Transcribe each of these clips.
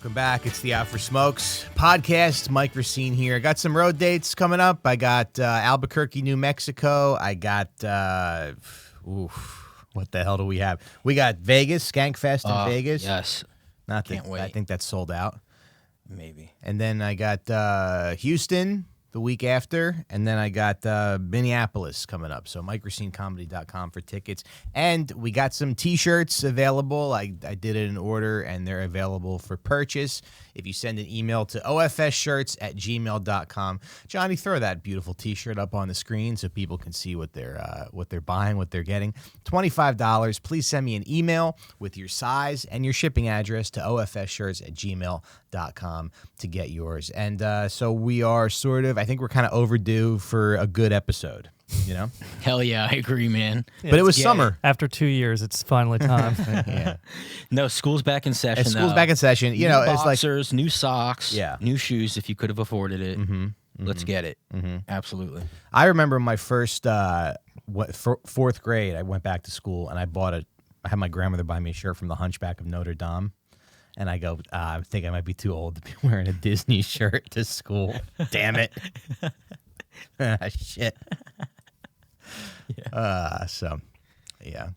Welcome back. It's the Out for Smokes podcast. Mike Recine here. I got some road dates coming up. I got Albuquerque, New Mexico. I got, what the hell do we have? We got Vegas, Skankfest in Vegas. Yes. Can't wait. I think that's sold out. Maybe. And then I got Houston the week after, and then I got Minneapolis coming up. So MikeRacineComedy.com for tickets. And we got some T-shirts available. I did it in order, and they're available for purchase. If you send an email to ofsshirts@gmail.com. Johnny, throw that beautiful T-shirt up on the screen so people can see what they're buying, what they're getting. $25. Please send me an email with your size and your shipping address to ofsshirts@gmail.com to get yours. And so we are I think we're kind of overdue for a good episode, you know? Hell yeah, I agree, man. But it was summer. After 2 years, it's finally time. Yeah. No, school's back in session. School's back in session. You know, new it's boxers, new socks, Yeah. new shoes if you could have afforded it. Let's get it. Mm-hmm. Absolutely. I remember my first fourth grade. I went back to school and I had my grandmother buy me a shirt from the Hunchback of Notre Dame. And I go, I think I might be too old to be wearing a Disney shirt to school. Damn it. Shit. Yeah. Yeah.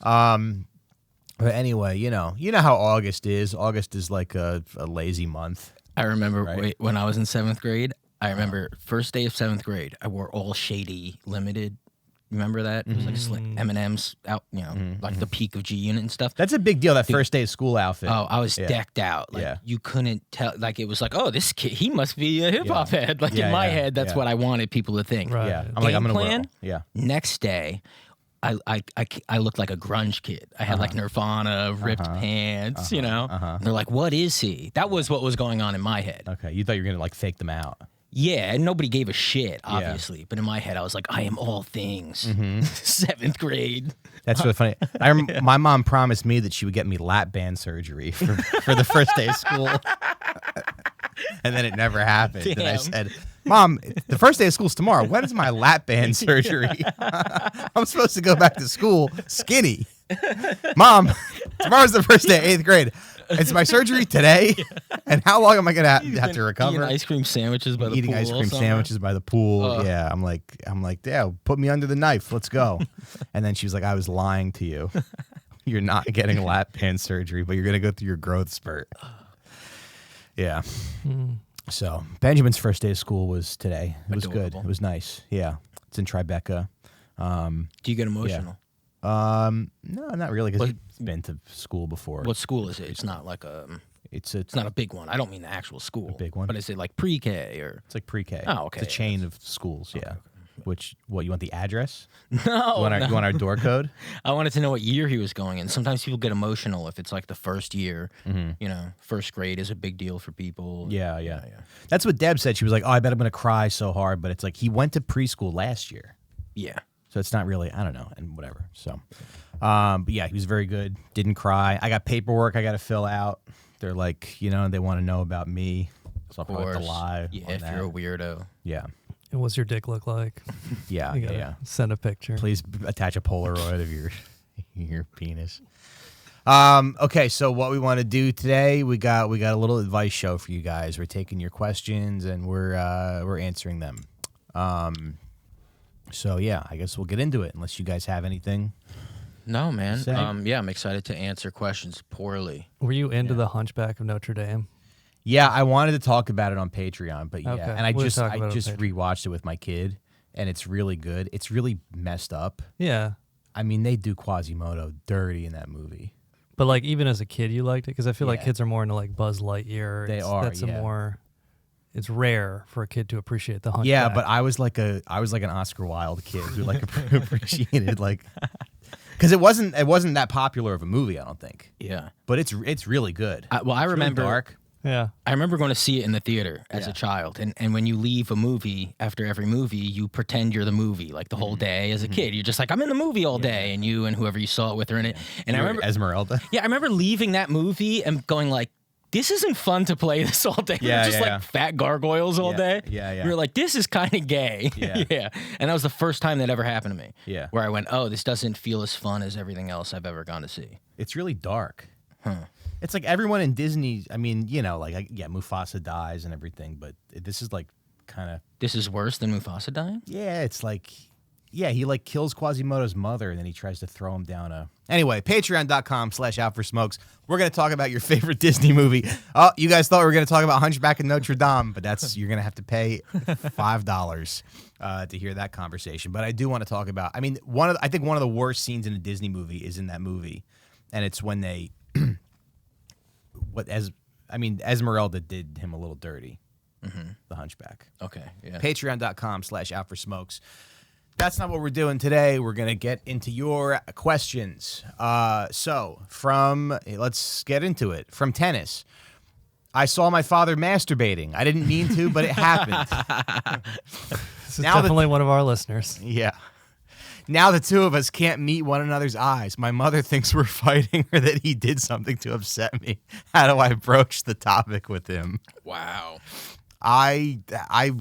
But anyway, you know how August is. August is like a lazy month. I remember Right. when I was in 7th grade, I remember first day of 7th grade, I wore all shady limited. Remember that? It was like M&M's out, like the peak of G Unit and stuff. That's a big deal, that first day of school outfit. Oh, I was decked out. Like you couldn't tell. Like it was like, oh, this kid, he must be a hip hop head. Like in my head, that's what I wanted people to think. Right. Yeah. I'm Game gonna plan. Yeah. Next day, I looked like a grunge kid. I had like Nirvana, ripped pants. And they're like, what is he? That was what was going on in my head. Okay. You thought you were gonna like fake them out. Yeah, and nobody gave a shit, obviously. But in my head, I was like, I am all things. 7th grade. That's really funny. My mom promised me that she would get me lap band surgery for the first day of school. And then it never happened. Damn. And I said, Mom, the first day of school's tomorrow. When is my lap band surgery? I'm supposed to go back to school skinny. Mom, tomorrow's the first day of 8th grade. It's my surgery today, and how long am I gonna have to recover? Eating ice cream sandwiches by the Eating pool. ice cream sandwiches by the pool. Yeah, I'm like, yeah, put me under the knife. Let's go. And then she was like, I was lying to you. You're not getting lap band surgery, but you're gonna go through your growth spurt. Yeah. So Benjamin's first day of school was today. It was good. It was nice. Yeah, it's in Tribeca. Do you get emotional? No, not really, because he's been to school before. What school is it? It's not like It's not a big one. I don't mean the actual school. A big one? But is it like pre-K or? It's like pre-K. Oh, okay. It's a chain of schools. Yeah. Which you want the address? No, You want our door code? I wanted to know what year he was going in. Sometimes people get emotional if it's like the first year. First grade is a big deal for people. Yeah. That's what Deb said. She was like, "Oh, I bet I'm gonna cry so hard." But it's like he went to preschool last year. Yeah. So it's not really, I don't know, and whatever. So, but yeah, he was very good. Didn't cry. I got paperwork I got to fill out. They're like, they want to know about me. So I'll probably have to lie. Yeah, if you're a weirdo. Yeah. And what's your dick look like? Yeah, You gotta send a picture. Please attach a Polaroid of your penis. Okay, so what we want to do today, we got a little advice show for you guys. We're taking your questions and we're answering them. So yeah, I guess we'll get into it unless you guys have anything. No, man. Say. Yeah, I'm excited to answer questions poorly. Were you into the Hunchback of Notre Dame? Yeah, I wanted to talk about it on Patreon, but yeah, Okay. and I We'll just talk about it on rewatched it with my kid, and it's really good. It's really messed up. Yeah. I mean, they do Quasimodo dirty in that movie. But like even as a kid, you liked it? Because I feel like Yeah. kids are more into like Buzz Lightyear. They are, That's yeah. a more... It's rare for a kid to appreciate the Hunchback. Yeah, but I was like an Oscar Wilde kid who like appreciated like, because it wasn't that popular of a movie, I don't think. Yeah. But it's really good. I It's really remember dark. Yeah. I remember going to see it in the theater as a child. And when you leave a movie, after every movie, you pretend you're the movie like the whole day as a kid. You're just like, I'm in the movie all day. And you and whoever you saw it with are in it. And I remember Esmeralda. Yeah, I remember leaving that movie and going like, this isn't fun to play this all day. Yeah, We're just like fat gargoyles all day. Yeah. We were like, this is kind of gay. Yeah. And that was the first time that ever happened to me. Yeah. Where I went, oh, this doesn't feel as fun as everything else I've ever gone to see. It's really dark. Huh. It's like everyone in Disney. I mean, Mufasa dies and everything, but this is like kind of. This is worse than Mufasa dying? Yeah, it's like, he like kills Quasimodo's mother and then he tries to throw him down a. Anyway, patreon.com/outforsmokes. We're going to talk about your favorite Disney movie. Oh, you guys thought we were going to talk about Hunchback of Notre Dame, but you're going to have to pay $5 to hear that conversation. But I do want to talk about, I think one of the worst scenes in a Disney movie is in that movie. And it's when they, Esmeralda did him a little dirty. Mm-hmm. The Hunchback. Okay, yeah. Patreon.com/outforsmokes. That's not what we're doing today. We're going to get into your questions. Let's get into it. From Tennis. I saw my father masturbating. I didn't mean to, but it happened. This is definitely one of our listeners. Yeah. Now the two of us can't meet one another's eyes. My mother thinks we're fighting or that he did something to upset me. How do I broach the topic with him? Wow. I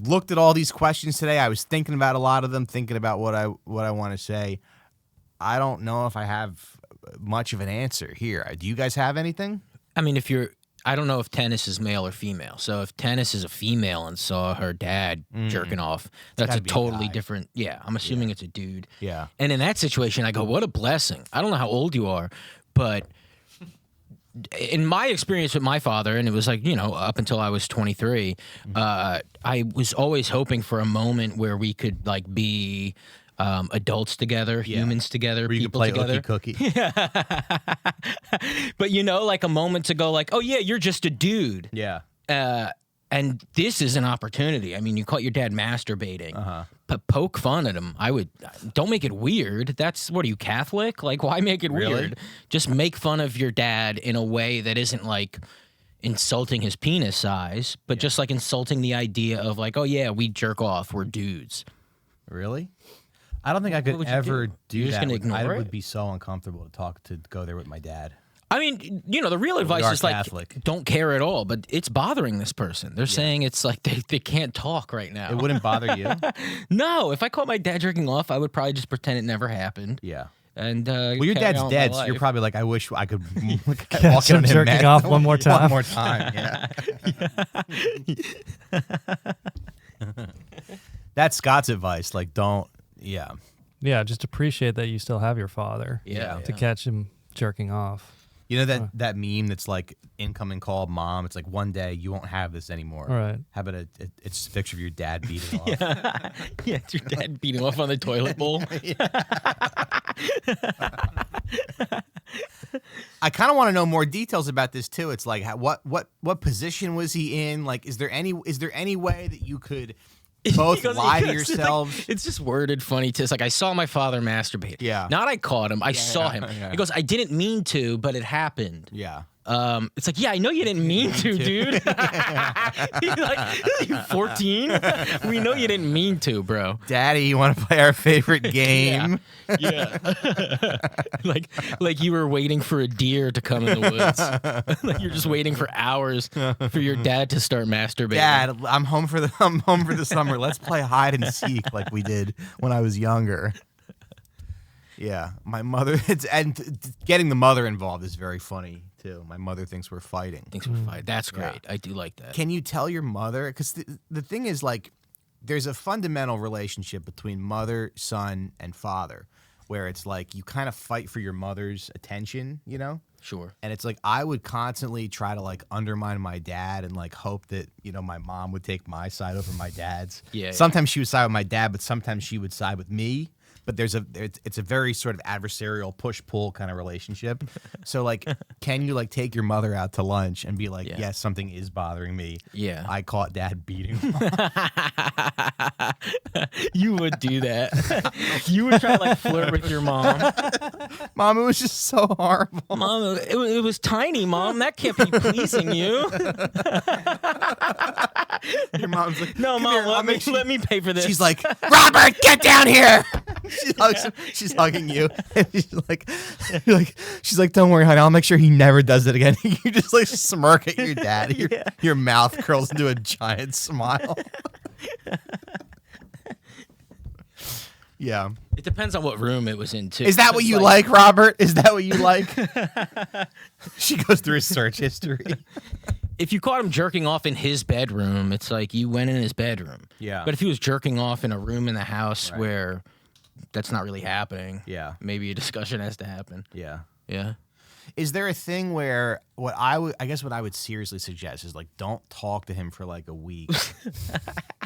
looked at all these questions today. I was thinking about a lot of them, thinking about what I want to say. I don't know if I have much of an answer here. Do you guys have anything? I mean, I don't know if Tennis is male or female. So if Tennis is a female and saw her dad jerking off, that's a totally different. Yeah, I'm assuming it's a dude. Yeah. And in that situation, I go, what a blessing. I don't know how old you are, but in my experience with my father, and it was like, up until I was 23, I was always hoping for a moment where we could like be adults together, humans together, where people you could play together. Ookie Cookie. But like a moment to go like, oh yeah, you're just a dude. Yeah. And this is an opportunity. I mean, you caught your dad masturbating, but poke fun at him. Don't make it weird. What are you, Catholic? Like, why make it weird? Just make fun of your dad in a way that isn't like insulting his penis size, but just like insulting the idea of like, oh yeah, we jerk off. We're dudes. Really? I don't think I could ever do You're just that. gonna ignore I it? would be so uncomfortable to go there with my dad. I mean, the real advice is like, Catholic. Don't care at all, but it's bothering this person. They're saying it's like they can't talk right now. It wouldn't bother you? No, if I caught my dad jerking off, I would probably just pretend it never happened. Yeah. And well, your dad's dead, so you're probably like, I wish I could walk him jerking off one more time. One more time, yeah. That's Scott's advice. Like, Yeah, just appreciate that you still have your father. Yeah. To catch him jerking off. You know that meme that's like incoming call mom? It's like, one day you won't have this anymore. Right. How about it's a picture of your dad beating off? Yeah, it's your dad beating off on the toilet bowl. I kind of want to know more details about this too. It's like, what position was he in? Like, is there any way that you could both lie to yourselves? It's just worded funny. It's like, I saw my father masturbate. Yeah. Not I caught him. I saw him. Yeah. He goes, I didn't mean to, but it happened. Yeah. It's like, yeah, I know you didn't mean to, dude. He's like, you 14? We know you didn't mean to, bro. Daddy, you want to play our favorite game? Yeah. like you were waiting for a deer to come in the woods. Like you're just waiting for hours for your dad to start masturbating. Dad, I'm home for the summer. Let's play hide and seek like we did when I was younger. Yeah, my mother. And getting the mother involved is very funny too. My mother thinks we're fighting. That's great. Yeah. I do like that. Can you tell your mother? Because the thing is, like, there's a fundamental relationship between mother, son, and father, where it's like you kind of fight for your mother's attention, Sure. And it's like I would constantly try to like undermine my dad and like hope that my mom would take my side over my dad's. Yeah. Sometimes she would side with my dad, but sometimes she would side with me. But it's a very sort of adversarial push-pull kind of relationship. So, like, can you, like, take your mother out to lunch and be like, yes, something is bothering me. Yeah. I caught dad beating mom. You would do that. You would try to, like, flirt with your mom. Mom, it was just so horrible. Mom, it was tiny, Mom. That can't be pleasing you. Your mom's like, no, Mom, let me pay for this. She's like, Robert, get down here. She's hugging you. And she's like, don't worry, honey. I'll make sure he never does it again. You just like smirk at your dad. Your mouth curls into a giant smile. Yeah. It depends on what room it was in, too. Is that what you like, Robert? Is that what you like? She goes through his search history. If you caught him jerking off in his bedroom, it's like you went in his bedroom. Yeah. But if he was jerking off in a room in the house where that's not really happening, maybe a discussion has to happen. Yeah. Yeah. Is there a thing where what I would seriously suggest is like don't talk to him for like a week.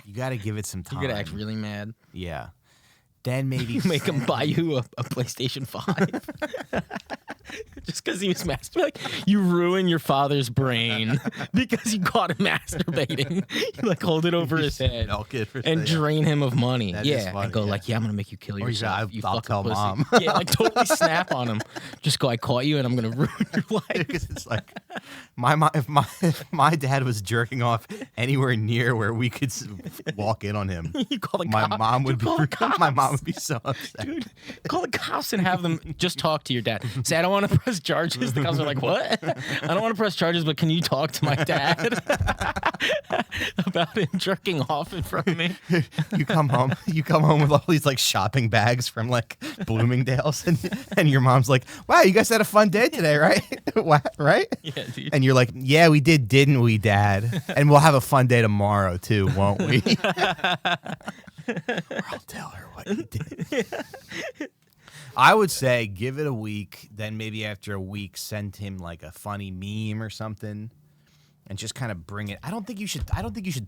You got to give it some time. You're gonna act really mad. Yeah. Then maybe Make him buy you a PlayStation 5. Just because he was masturbating. Like, you ruin your father's brain because you caught him masturbating. You like hold it over his head and drain him of money. That yeah. funny, And go like, yeah, I'm going to make you kill yourself. I'll tell pussy. mom. Yeah, like totally snap on him. Just go, I caught you and I'm going to ruin your life. Because it's like if my dad was jerking off anywhere near where we could walk in on him, You call the my cops. mom would Call the cops. my mom would be so upset. Dude, call the cops and have them just talk to your dad. Say, I don't want to press charges. The cops are like, what? I don't want to press charges, but can you talk to my dad about him jerking off in front of me? You come home with all these like shopping bags from like Bloomingdale's, and your mom's like, "Wow, you guys had a fun day today, right? What, right?" Yeah, dude. And you're like, "Yeah, we did, didn't we, Dad? And we'll have a fun day tomorrow too, won't we?" Or I'll tell her what you did. I would say give it a week, then maybe after a week send him like a funny meme or something and just kind of bring it. I don't think you should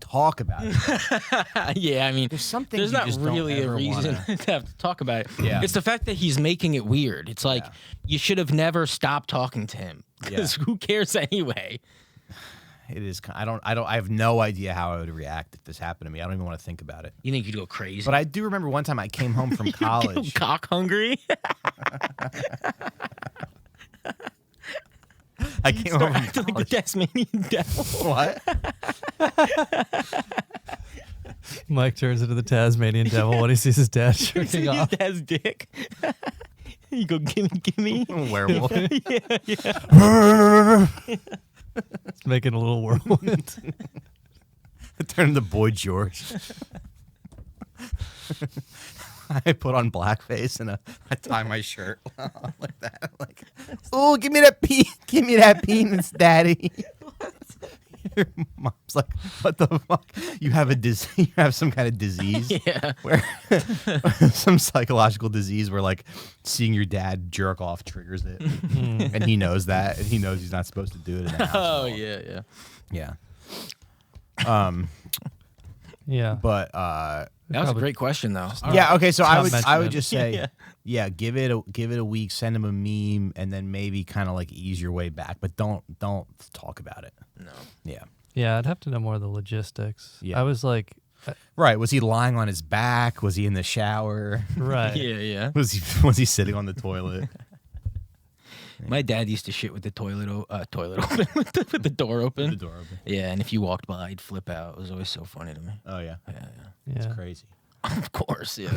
talk about it. Yeah, I mean, there's not really a reason to have to talk about it. Yeah. It's the fact that he's making it weird. It's like you should have never stopped talking to him because who cares anyway? It is. I have no idea how I would react if this happened to me. I don't even want to think about it. You think you'd go crazy? But I do remember one time I came home from college. Cock hungry? I came home from Acting like the Tasmanian devil. What? Mike turns into the Tasmanian devil when he sees his dad jerking off. His dad's dick. You go, gimme. Werewolf. Yeah. It's making a little whirlwind. Turn into Boy George. I put on blackface and I tie my shirt like that. Like, oh, give me that penis, Daddy. Your mom's like, what the fuck? You have you have some kind of disease, where some psychological disease where like seeing your dad jerk off triggers it, and he knows that, and he knows he's not supposed to do it in the house. Oh yeah. Yeah. But that was a great question though. yeah, okay. So I would mention just say, give it a week, send him a meme, and then maybe kind of like ease your way back, but don't talk about it. No. Yeah. Yeah, I'd have to know more of the logistics. Yeah. I was like, Right. Was he lying on his back? Was he in the shower? right. Yeah. Was he sitting on the toilet? My dad used to shit with the toilet open, with the door open. The door open. Yeah, and if you walked by, I'd flip out. It was always so funny to me. Oh yeah. Yeah. It's Yeah. crazy. Of course, yeah.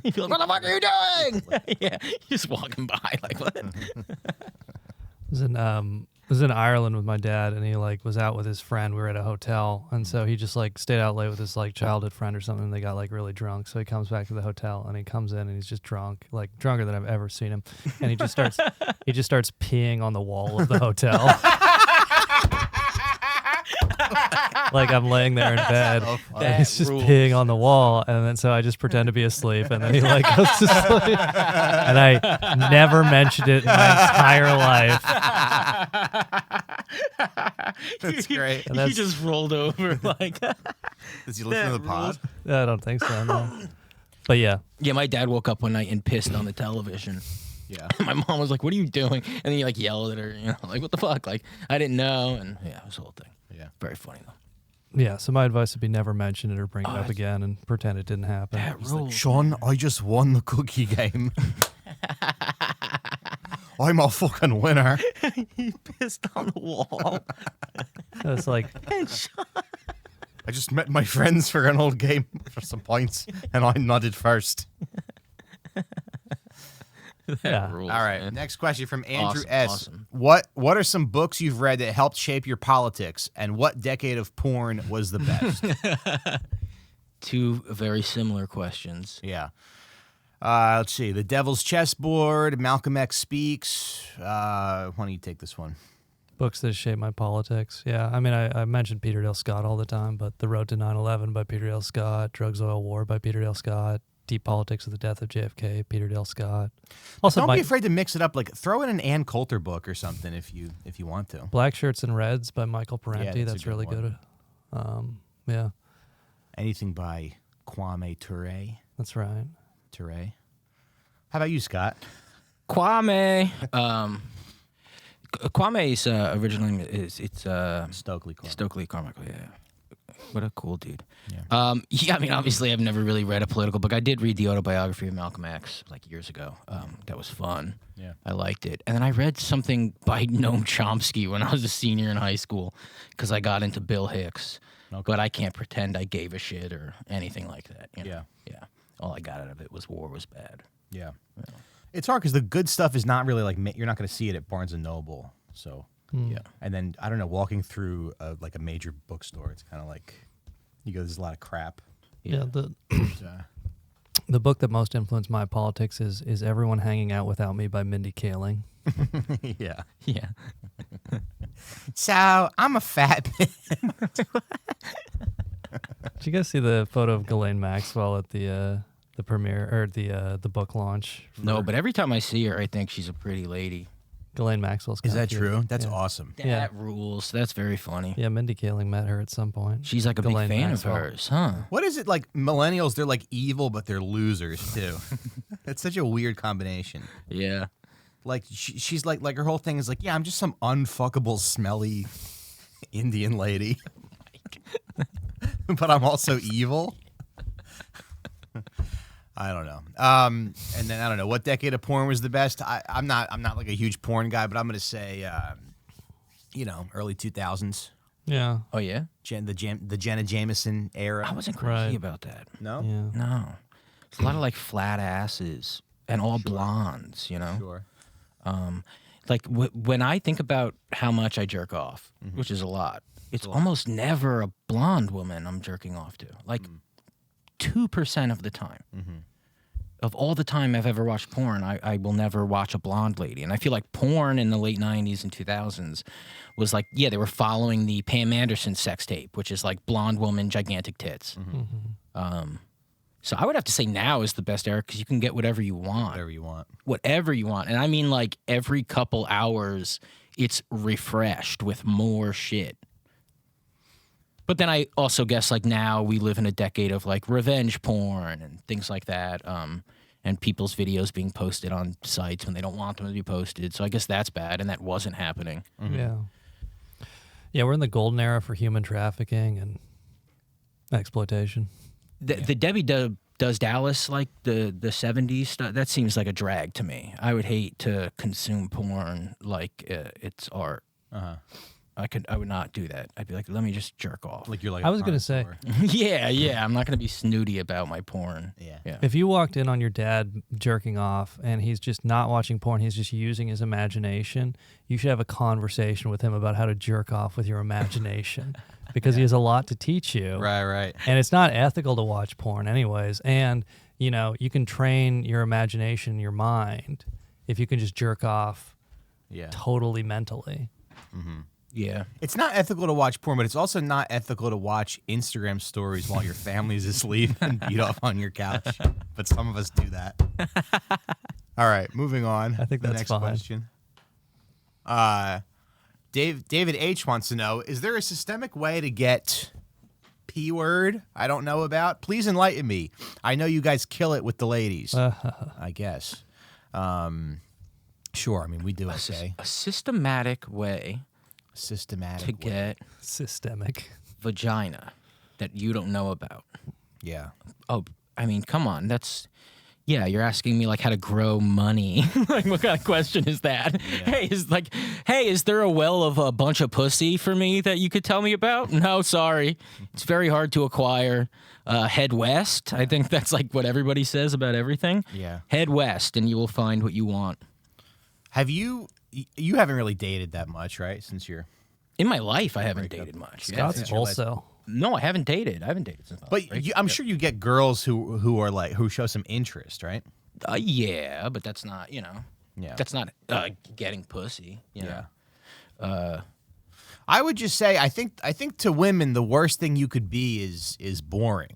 You'd be like, what the fuck are you doing? Yeah, you're just walking by, like, what? Was in Ireland with my dad, and he like was out with his friend. We were at a hotel, and so he just like stayed out late with his like childhood friend or something. And they got like really drunk. So he comes back to the hotel, and he comes in, and he's just drunk, like drunker than I've ever seen him. And he just starts peeing on the wall of the hotel. Like I'm laying there in bed, and he's just peeing on the wall, and then so I just pretend to be asleep, and then he like goes to sleep, and I never mentioned it in my entire life. That's great. And that's- He just rolled over, like. Does he listen to the pod? I don't think so. No. But yeah, Yeah, my dad woke up one night and pissed on the television. Yeah. My mom was like, what are you doing? And then he like yelled at her, you know, like, what the fuck? Like, I didn't know. And yeah, it was the whole thing. Yeah. Very funny, though. yeah. So my advice would be never mention it or bring it up again and pretend it didn't happen. That rules. Sean, I just won the cookie game. I'm a fucking winner. He pissed on the wall. It's like, I just met my friends for an old game for some points, and I nodded first. yeah. Rules, All right. man. Next question from Andrew Awesome, S. awesome. What are some books you've read that helped shape your politics, and what decade of porn was the best? Two very similar questions. Yeah. Let's see. The Devil's Chessboard, Malcolm X Speaks. Why don't you take this one? Books that shape my politics. Yeah, I mean, I mentioned Peter Dale Scott all the time, but The Road to 9/11 by Peter Dale Scott, Drugs, Oil, War by Peter Dale Scott, Deep Politics of the Death of JFK, Peter Dale Scott. Also, don't be afraid to mix it up. Like throw in an Ann Coulter book or something if you want to. Black Shirts and Reds by Michael Parenti. Yeah, that's really good. Yeah. Anything by Kwame Ture. That's right. Ture. How about you, Scott? Kwame. Kwame's original name is Stokely Carmichael. Stokely Carmichael. Yeah, what a cool dude. Yeah. Yeah. I mean, obviously, I've never really read a political book. I did read the autobiography of Malcolm X like years ago. That was fun. Yeah. I liked it. And then I read something by Noam Chomsky when I was a senior in high school because I got into Bill Hicks. Okay. But I can't pretend I gave a shit or anything like that. You know? Yeah. Yeah. All I got out of it was war was bad. Yeah. It's hard because the good stuff is not really like you're not going to see it at Barnes and Noble. So yeah. And then I don't know, walking through like a major bookstore, it's kind of like you go, there's a lot of crap. Yeah. The book that most influenced my politics is Everyone Hanging Out Without Me by Mindy Kaling. Yeah. Yeah. So I'm a fat man. Did you guys see the photo of Ghislaine Maxwell at the premiere or the book launch? No, but every time I see her, I think she's a pretty lady. Ghislaine Maxwell's. Is that cute. true? That's Yeah. awesome. That rules. That's very funny. Yeah, Mindy Kaling met her at some point. She's like a Ghislaine big fan Maxwell. of hers, huh? What is it like? Millennials, they're like evil, but they're losers too. It's such a weird combination. Yeah. Like she's like her whole thing is like, yeah, I'm just some unfuckable, smelly Indian lady, but I'm also evil. I don't know. And then I don't know what decade of porn was the best. I'm not like a huge porn guy, but I'm gonna say, early 2000s. Yeah. Oh yeah. The Jenna Jameson era. I wasn't crazy Right. about that. No. Yeah. No. It's a lot of like flat asses and all blondes. You know. Sure. Like when I think about how much I jerk off, which is a lot, it's almost never a blonde woman I'm jerking off to. Like 2% of the time. Of all the time I've ever watched porn, I will never watch a blonde lady. And I feel like porn in the late 90s and 2000s was like, yeah, they were following the Pam Anderson sex tape, which is like blonde woman, gigantic tits. So I would have to say now is the best era because you can get whatever you want. Whatever you want. Whatever you want. And I mean like every couple hours, it's refreshed with more shit. But then I also guess like now we live in a decade of like revenge porn and things like that, and people's videos being posted on sites when they don't want them to be posted. So I guess that's bad, and that wasn't happening. Yeah. Yeah, we're in the golden era for human trafficking and exploitation. The Debbie does Dallas like the 70s stuff. That seems like a drag to me. I would hate to consume porn like it's art. I would not do that. I'd be like, let me just jerk off. Like you're like. I was gonna say, yeah. I'm not gonna be snooty about my porn. Yeah. if you walked in on your dad jerking off and he's just not watching porn, he's just using his imagination, you should have a conversation with him about how to jerk off with your imagination because he has a lot to teach you. Right. And it's not ethical to watch porn anyways. And, you can train your imagination, your mind, if you can just jerk off totally mentally. Yeah. It's not ethical to watch porn, but it's also not ethical to watch Instagram stories while your family's asleep and beat off on your couch. But some of us do that. All right, moving on. I think The that's next fine. question. David H wants to know, is there a systemic way to get P word I don't know about? Please enlighten me. I know you guys kill it with the ladies. I guess. Sure. I mean, we do it. A systematic way Systematic to get Systemic. vagina that you don't know about. Yeah. Oh, I mean, come on. Yeah, you're asking me like how to grow money. Like, what kind of question is that? Yeah. Hey, is there a well of a bunch of pussy for me that you could tell me about? No, sorry. It's very hard to acquire. Head west. I think that's like what everybody says about everything. Yeah. Head west and you will find what you want. Have you haven't really dated that much, right? Since you're. In my life, I haven't dated much. Scott's since your life. also. No, I haven't dated. I haven't dated since. But I'm sure you get girls who are like who show some interest, right? Yeah, but that's not, Yeah. that's not getting pussy, you know. I would just say I think to women the worst thing you could be is boring.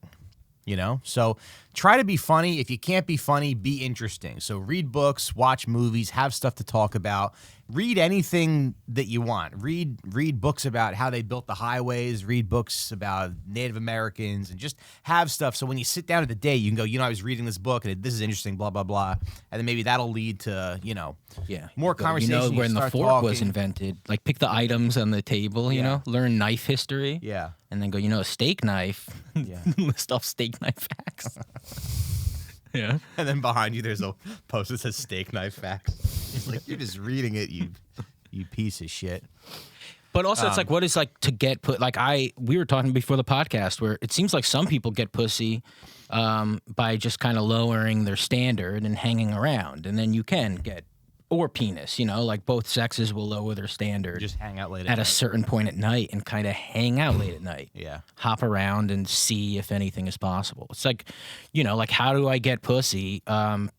So try to be funny. If you can't be funny, be interesting. So read books, watch movies, have stuff to talk about. Read anything that you want. Read books about how they built the highways. Read books about Native Americans, and just have stuff. So when you sit down at the day, you can go, I was reading this book and this is interesting, blah blah blah, and then maybe that'll lead to more conversation. When the start fork was talking. invented, like pick the items on the table. Learn knife history. Yeah. And then go, a steak knife. Yeah. List off steak knife facts. Yeah. And then behind you, there's a post that says steak knife facts. It's like, you're just reading it, you piece of shit. But also, it's like, what is like to get put? Like we were talking before the podcast, where it seems like some people get pussy by just kind of lowering their standard and hanging around, and then you can get. Or penis, like both sexes will lower their standard. Just hang out late at a certain point at night and kind of hang out late at night. Yeah. Hop around and see if anything is possible. It's like, like how do I get pussy?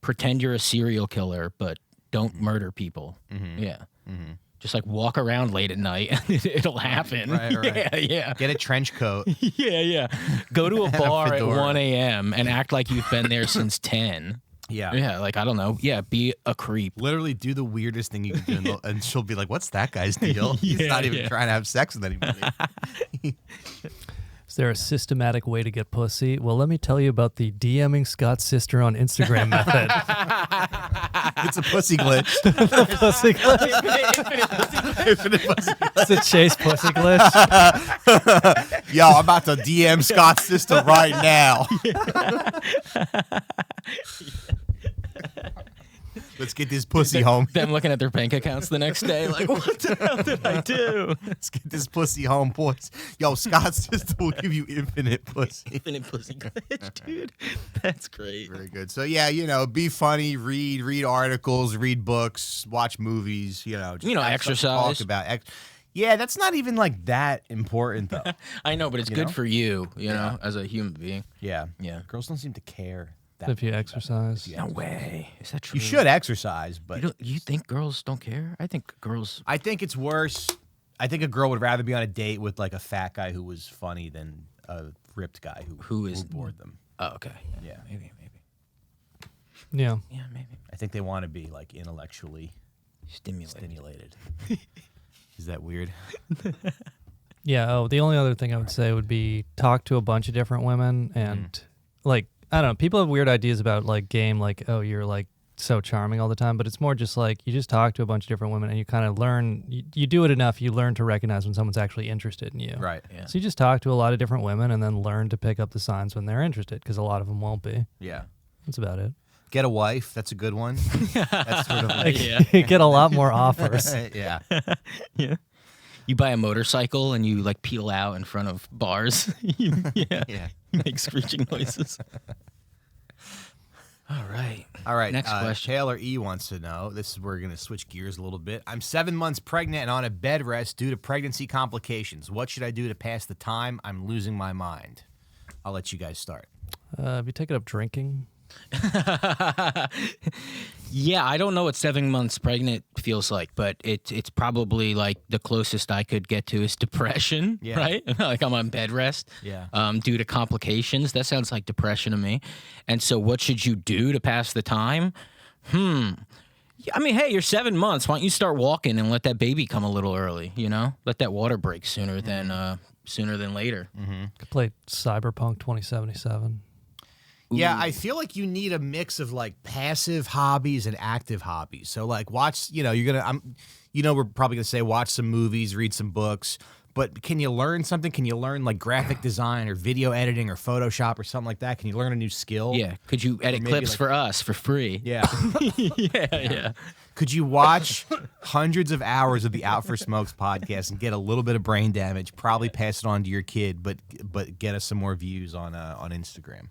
Pretend you're a serial killer, but don't murder people. Mm-hmm. Yeah. Mm-hmm. Just like walk around late at night and it'll happen. Right. Yeah. Get a trench coat. Yeah. Go to a bar at 1 a.m. and act like you've been there since 10. Yeah. Yeah, like, I don't know. Yeah, be a creep. Literally do the weirdest thing you can do, and she'll be like, what's that guy's deal? He's not even trying to have sex with anybody. Is there a systematic way to get pussy? Well, let me tell you about the DMing Scott's sister on Instagram method. It's a pussy glitch. Pussy glitch. Infinite pussy glitch. It's a chase pussy glitch. Yo, I'm about to DM Scott's sister right now. Let's get this pussy home. Them looking at their bank accounts the next day, like, what the hell did I do? Let's get this pussy home, boys. Yo, Scott's sister will give you infinite pussy. Infinite pussy glitch, dude. That's great. Very good. So yeah, be funny, read articles, read books, watch movies. Just exercise. Talk about yeah, that's not even like that important though. I know, but it's good for you, as a human being. Yeah. Yeah. Girls don't seem to care. If you exercise. No way. Is that true? You should exercise, but you think girls don't care? I think it's worse. I think a girl would rather be on a date with like a fat guy who was funny than a ripped guy who bored them. Oh, okay. Yeah. Maybe. Yeah. Yeah, maybe. I think they want to be like intellectually stimulated. Is that weird? Yeah. Oh, the only other thing I would say would be talk to a bunch of different women and like, I don't know. People have weird ideas about like game, like, oh, you're like so charming all the time, but it's more just like you just talk to a bunch of different women and you kind of learn, you do it enough, you learn to recognize when someone's actually interested in you. Right. Yeah. So you just talk to a lot of different women and then learn to pick up the signs when they're interested, because a lot of them won't be. Yeah. That's about it. Get a wife. That's a good one. That's sort of like, You get a lot more offers. Yeah. Yeah. You buy a motorcycle and you like peel out in front of bars. Yeah. You make screeching noises. All right. Next question. Taylor E wants to know. This is where we're going to switch gears a little bit. I'm 7 months pregnant and on a bed rest due to pregnancy complications. What should I do to pass the time? I'm losing my mind. I'll let you guys start. Have you taken up drinking? Yeah, I don't know what 7 months pregnant feels like, but it's probably like the closest I could get to is depression, right? Like I'm on bed rest, due to complications. That sounds like depression to me. And so, what should you do to pass the time? I mean, hey, you're 7 months. Why don't you start walking and let that baby come a little early? Let that water break sooner than later. Mm-hmm. Could play Cyberpunk 2077. Yeah, I feel like you need a mix of like passive hobbies and active hobbies. So like watch, we're probably gonna say watch some movies, read some books, but can you learn something? Can you learn like graphic design or video editing or Photoshop or something like that? Can you learn a new skill? Yeah. Could you edit clips for us for free? Yeah. Yeah. Could you watch hundreds of hours of the Out for Smokes podcast and get a little bit of brain damage? Probably pass it on to your kid, but get us some more views on Instagram.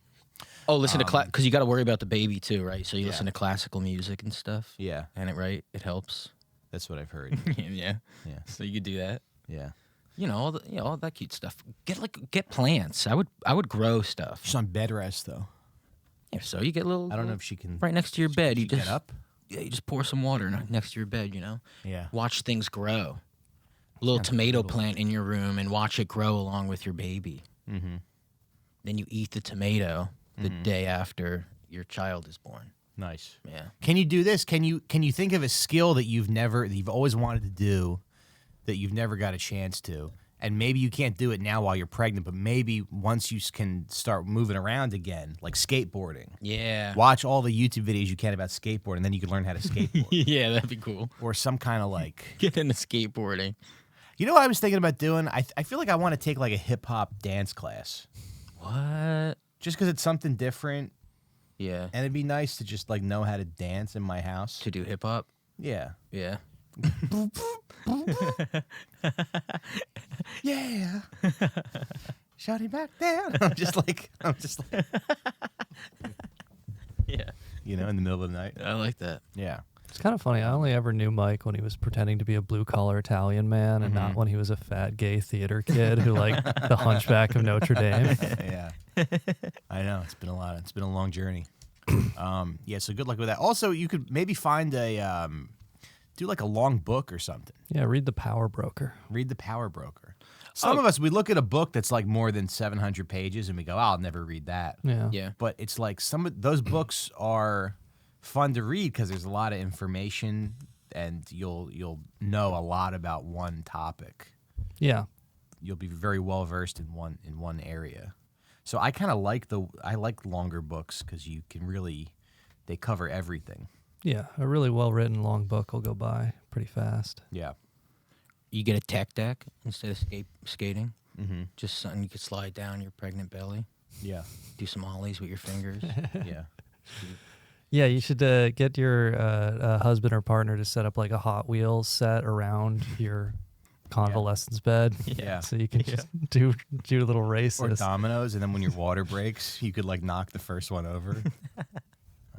Oh, listen to because you got to worry about the baby too, right? So you listen to classical music and stuff. Yeah, and it helps. That's what I've heard. Yeah. So you could do that. Yeah. All that cute stuff. Get plants. I would grow stuff. She's on bed rest though. Yeah, so you get a little. I don't know if she can. Right next to your bed. You Get just up. Yeah, you just pour some water next to your bed. Yeah. Watch things grow. A little tomato plant in your room and watch it grow along with your baby. Mm-hmm. Then you eat the tomato the day after your child is born. Nice. Yeah. Can you do this? Can you think of a skill that you've always wanted to do that you've never got a chance to? And maybe you can't do it now while you're pregnant, but maybe once you can start moving around again, like skateboarding. Yeah. Watch all the YouTube videos you can about skateboarding, and then you can learn how to skateboard. Yeah, that'd be cool. Or some kind of like... Get into skateboarding. You know what I was thinking about doing? I feel like I want to take like a hip-hop dance class. What? Just because it's something different. Yeah. And it'd be nice to just like know how to dance in my house. To do hip hop? Yeah. Yeah. Yeah. Shut him back down. I'm just like Yeah. in the middle of the night. I like that. Yeah. It's kind of funny. I only ever knew Mike when he was pretending to be a blue-collar Italian man and not when he was a fat gay theater kid who like the Hunchback of Notre Dame. Yeah. I know. It's been a long journey. Yeah, so good luck with that. Also, you could maybe find do like a long book or something. Yeah, read The Power Broker. Read The Power Broker. Some of us, we look at a book that's like more than 700 pages and we go, oh, I'll never read that. Yeah. Yeah. But it's like some of those books are fun to read because there's a lot of information and you'll know a lot about one topic. Yeah. You'll be very well versed in one area. So I kind of like longer books because you can they cover everything. Yeah, a really well-written long book will go by pretty fast. Yeah. You get a tech deck instead of skating. Mm-hmm. Just something you could slide down your pregnant belly. Yeah. Do some ollies with your fingers. Yeah. Yeah, you should get your husband or partner to set up like a Hot Wheels set around your convalescence bed. Yeah. So you can just do little races. Or dominoes, and then when your water breaks, you could like knock the first one over. I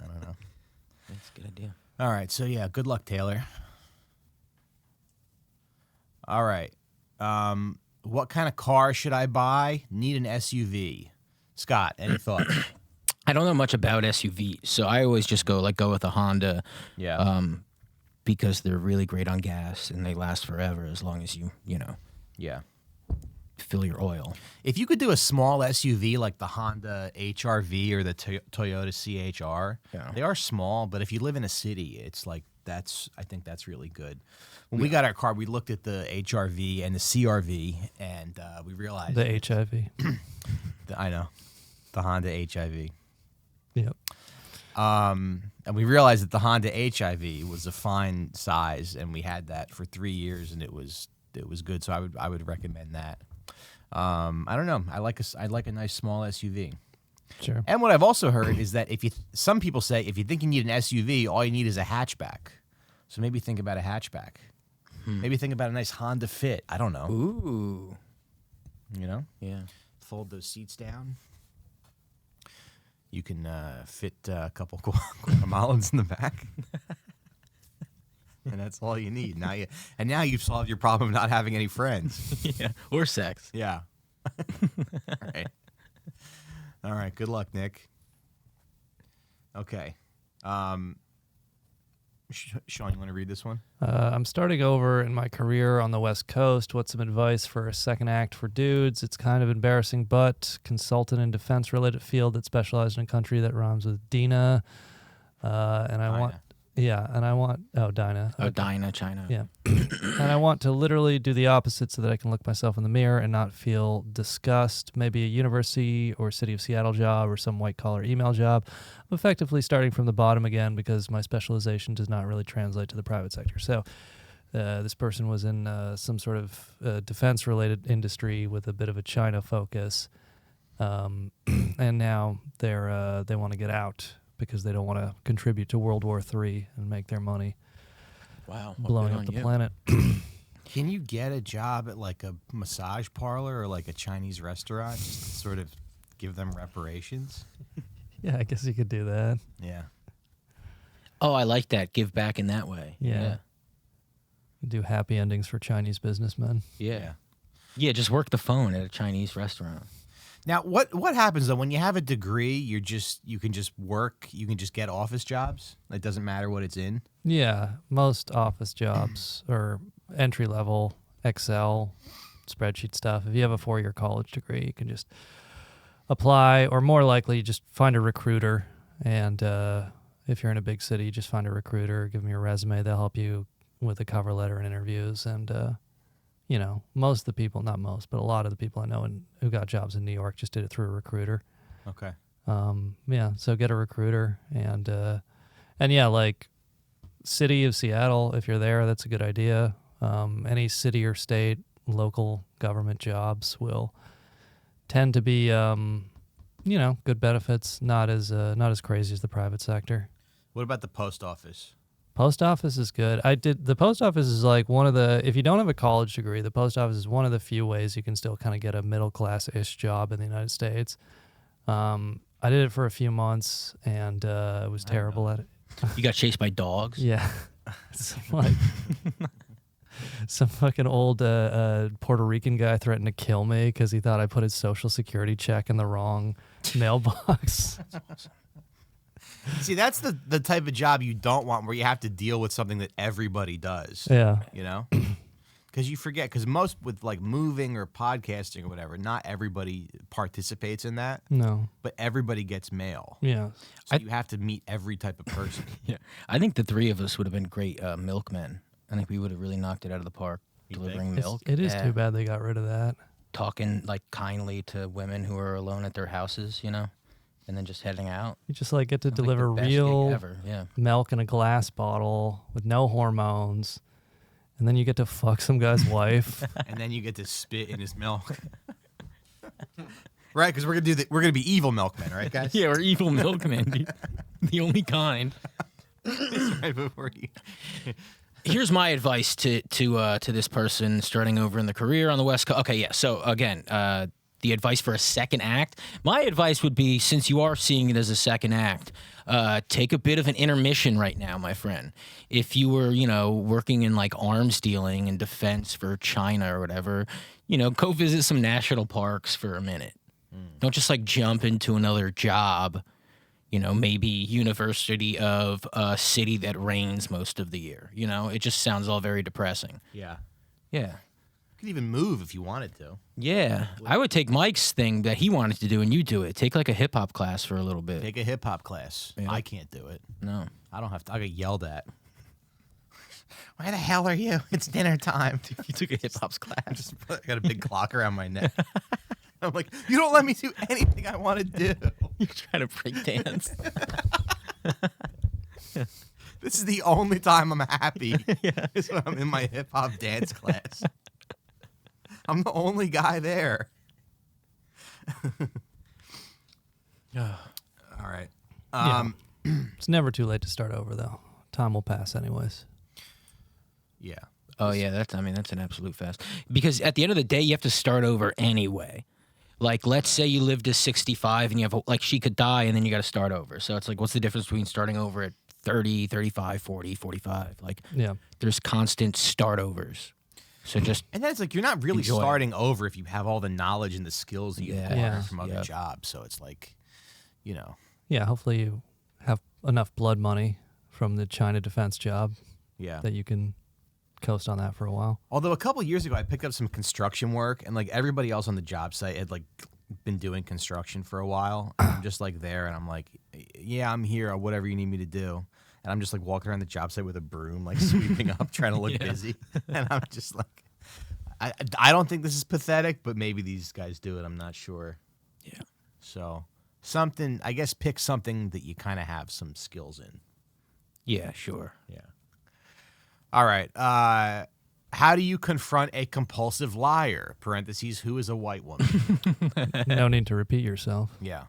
don't know. That's a good idea. All right, so yeah, good luck, Taylor. All right. What kind of car should I buy? Need an SUV. Scott, any thoughts? I don't know much about SUVs, so I always just go with a Honda. Yeah. Because they're really great on gas and they last forever as long as you Yeah. fill your oil. If you could do a small SUV like the Honda HR-V or the Toyota CHR, they are small, but if you live in a city, it's like I think that's really good. When we got our car, we looked at the HR-V and the CR-V, and we realized The HIV. I know, the Honda HIV. Yep. And we realized that the Honda HIV was a fine size, and we had that for 3 years, and it was good. So I would recommend that. I don't know. I like a nice small SUV. Sure. And what I've also heard is that some people say if you think you need an SUV, all you need is a hatchback. So maybe think about a hatchback. Maybe think about a nice Honda Fit. I don't know. Ooh. Yeah. Fold those seats down. You can fit a couple Guatemalans in the back. And that's all you need. Now you've solved your problem of not having any friends. Yeah. Or sex. Yeah. All right. Good luck, Nick. Okay. Sean, you want to read this one? I'm starting over in my career on the West Coast. What's some advice for a second act for dudes? It's kind of embarrassing, but consultant in defense-related field that specialized in a country that rhymes with Dina. And I want... Yeah, and I want... Oh, Dinah. Oh, Dinah, China. Yeah. And I want to literally do the opposite so that I can look myself in the mirror and not feel disgust. Maybe a university or City of Seattle job or some white-collar email job. I'm effectively starting from the bottom again because my specialization does not really translate to the private sector. So this person was in some sort of defense-related industry with a bit of a China focus. And now they want to get out because they don't want to contribute to World War III and make their money blowing up the planet. Can you get a job at like a massage parlor or like a Chinese restaurant just to sort of give them reparations? Yeah, I guess you could do that. Yeah. Oh, I like that. Give back in that way. Yeah. Do happy endings for Chinese businessmen. Yeah. Yeah, just work the phone at a Chinese restaurant. Now, what happens though when you have a degree? You can just work. You can just get office jobs. It doesn't matter what it's in. Yeah, most office jobs are entry level, Excel, spreadsheet stuff. If you have a 4-year college degree, you can just apply, or more likely, just find a recruiter. And if you're in a big city, just find a recruiter, give them your resume. They'll help you with a cover letter and interviews. And most of the people, not most, but a lot of the people I know who got jobs in New York just did it through a recruiter. Okay. So get a recruiter, and like city of Seattle, if you're there, that's a good idea. Any city or state local government jobs will tend to be, good benefits, not as crazy as the private sector. What about the post office? Post office is good. The post office is like if you don't have a college degree, the post office is one of the few ways you can still kind of get a middle class-ish job in the United States. I did it for a few months, and I was terrible at it. You got chased by dogs? Yeah. Some fucking old Puerto Rican guy threatened to kill me because he thought I put his social security check in the wrong mailbox. See, that's the type of job you don't want, where you have to deal with something that everybody does. Yeah. Because you forget, because most with like moving or podcasting or whatever, not everybody participates in that. No. But everybody gets mail. Yeah. So you have to meet every type of person. Yeah. I think the three of us would have been great milkmen. I think we would have really knocked it out of the park, delivering milk. It is too bad they got rid of that. Talking like kindly to women who are alone at their houses, and then just heading out. You just like get to deliver the best real gig ever. Yeah. milk in a glass bottle with no hormones, and then you get to fuck some guy's wife. And then you get to spit in his milk. Right, because we're gonna be evil milkmen, right, guys? Yeah, we're evil milkmen, the only kind. Right before you. Here's my advice to this person starting over in the career on the West Coast. Okay, yeah. So again, the advice for a second act. My advice would be, since you are seeing it as a second act, take a bit of an intermission right now, my friend. If you were, working in like arms dealing and defense for China or whatever, go visit some national parks for a minute. Don't just like jump into another job. Maybe University of a city that rains most of the year. It just sounds all very depressing. Yeah. Yeah. You could even move if you wanted to. Yeah. I would take Mike's thing that he wanted to do and you do it. Take like a hip hop class for a little bit. Take a hip hop class. Yeah. I can't do it. No. I don't have to. I get yelled at. Where the hell are you? It's dinner time. You took a hip hop class. I got a big clock around my neck. I'm like, you don't let me do anything I want to do. You're trying to break dance. This is the only time I'm happy. Is when I'm in my hip hop dance class. I'm the only guy there. All right. It's never too late to start over, though. Time will pass anyways. Yeah. Oh yeah, that's an absolute fast. Because at the end of the day, you have to start over anyway. Like, let's say you live to 65 and you have, she could die and then you got to start over. So it's like, what's the difference between starting over at 30, 35, 40, 45? Like, there's constant start overs. So just and then it's like, you're not really enjoy starting over if you have all the knowledge and the skills that you've acquired from other Yep. jobs. So it's like, Yeah, hopefully you have enough blood money from the China defense job that you can coast on that for a while. Although a couple years ago, I picked up some construction work, and like everybody else on the job site had like been doing construction for a while. And I'm just like there, and I'm like, yeah, I'm here, or whatever you need me to do. And I'm just like walking around the job site with a broom, like sweeping up, trying to look busy. And I'm just like, I don't think this is pathetic, but maybe these guys do it. I'm not sure. Yeah. So I guess pick something that you kind of have some skills in. Yeah, sure. Yeah. All right. How do you confront a compulsive liar? Parentheses, who is a white woman? No need to repeat yourself. Yeah.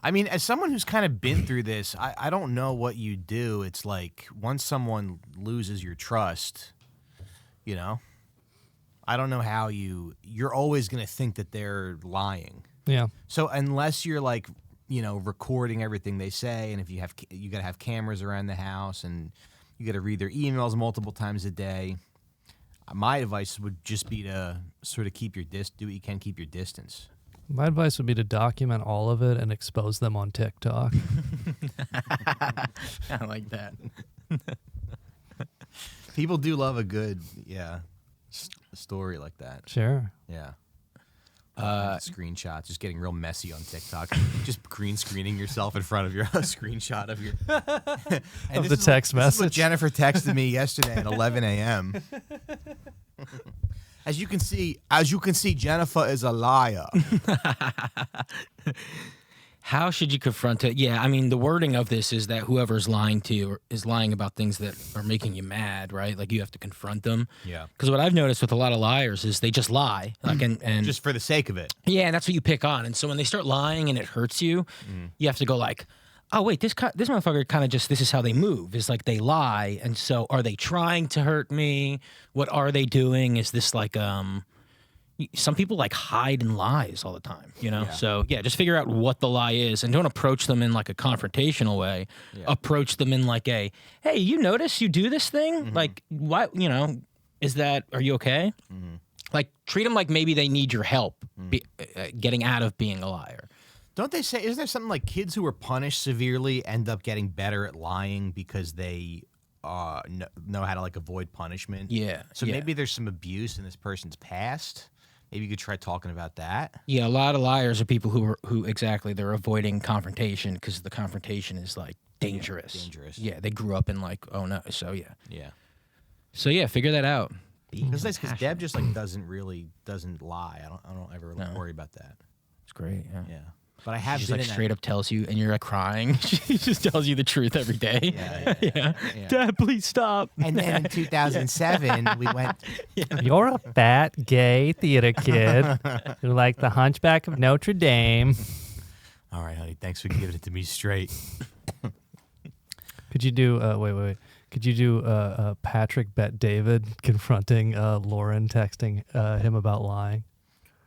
I mean, as someone who's kind of been through this, I don't know what you do. It's like once someone loses your trust, I don't know how you're always going to think that they're lying. Yeah. So unless you're like, recording everything they say, and if you got to have cameras around the house, and you got to read their emails multiple times a day, My advice would just be to sort of keep your do what you can, keep your distance. My advice would be to document all of it and expose them on TikTok. I like that. People do love a good, story like that. Sure. Yeah. Screenshots, just getting real messy on TikTok. Just green screening yourself in front of your screenshot of your of the text message. This is what Jennifer texted me yesterday at 11 a.m. As you can see, Jennifer is a liar. How should you confront it? Yeah, I mean, the wording of this is that whoever's lying to you is lying about things that are making you mad, right? Like you have to confront them. Yeah. Because what I've noticed with a lot of liars is they just lie, like and just for the sake of it. Yeah, and that's what you pick on. And so when they start lying and it hurts you, you have to go like, oh wait, this motherfucker kind of just, this is how they move. It's like they lie, and so are they trying to hurt me? What are they doing? Is this like some people like hide in lies all the time, you know? Yeah. So yeah, just figure out what the lie is and don't approach them in like a confrontational way. Yeah. Approach them in like a, hey, you notice you do this thing? Like, what, you know, are you okay? Like treat them like maybe they need your help getting out of being a liar. Don't they say, isn't there something like kids who are punished severely end up getting better at lying because they know how to like avoid punishment? Yeah. So maybe there's some abuse in this person's past. Maybe you could try talking about that. Yeah, a lot of liars are people who they're avoiding confrontation because the confrontation is like dangerous. Yeah, dangerous. Yeah, they grew up in like, oh no. So yeah. Yeah. So yeah, figure that out. Because Deb just like doesn't lie. I don't ever worry about that. It's great. Yeah. Yeah. But I have she just been like straight up tells you, and you're like crying. She just tells you the truth every day. Yeah. Dad, please stop. And then in 2007, we went. You're a fat, gay theater kid who like the Hunchback of Notre Dame. All right, honey. Thanks for giving it to me straight. Could you do? Wait. Could you do Patrick Bet David confronting Lauren, texting him about lying?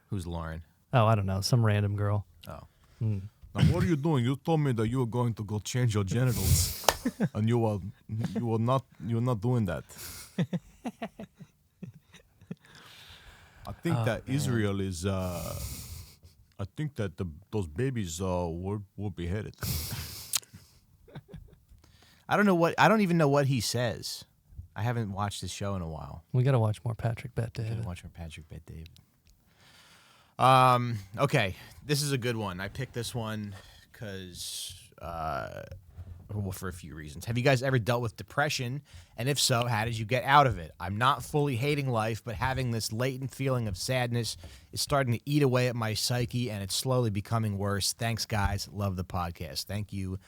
Who's Lauren? Oh, I don't know. Some random girl. Oh. Mm. Now, what are you doing? You told me that you were going to go change your genitals, and you were not doing that. I think that man. Israel is. I think that those babies were beheaded. I don't even know what he says. I haven't watched this show in a while. We got to watch more Patrick Bet David. Okay, this is a good one. I picked this one because, for a few reasons. Have you guys ever dealt with depression? And if so, how did you get out of it? I'm not fully hating life, but having this latent feeling of sadness is starting to eat away at my psyche, and it's slowly becoming worse. Thanks, guys. Love the podcast. Thank you,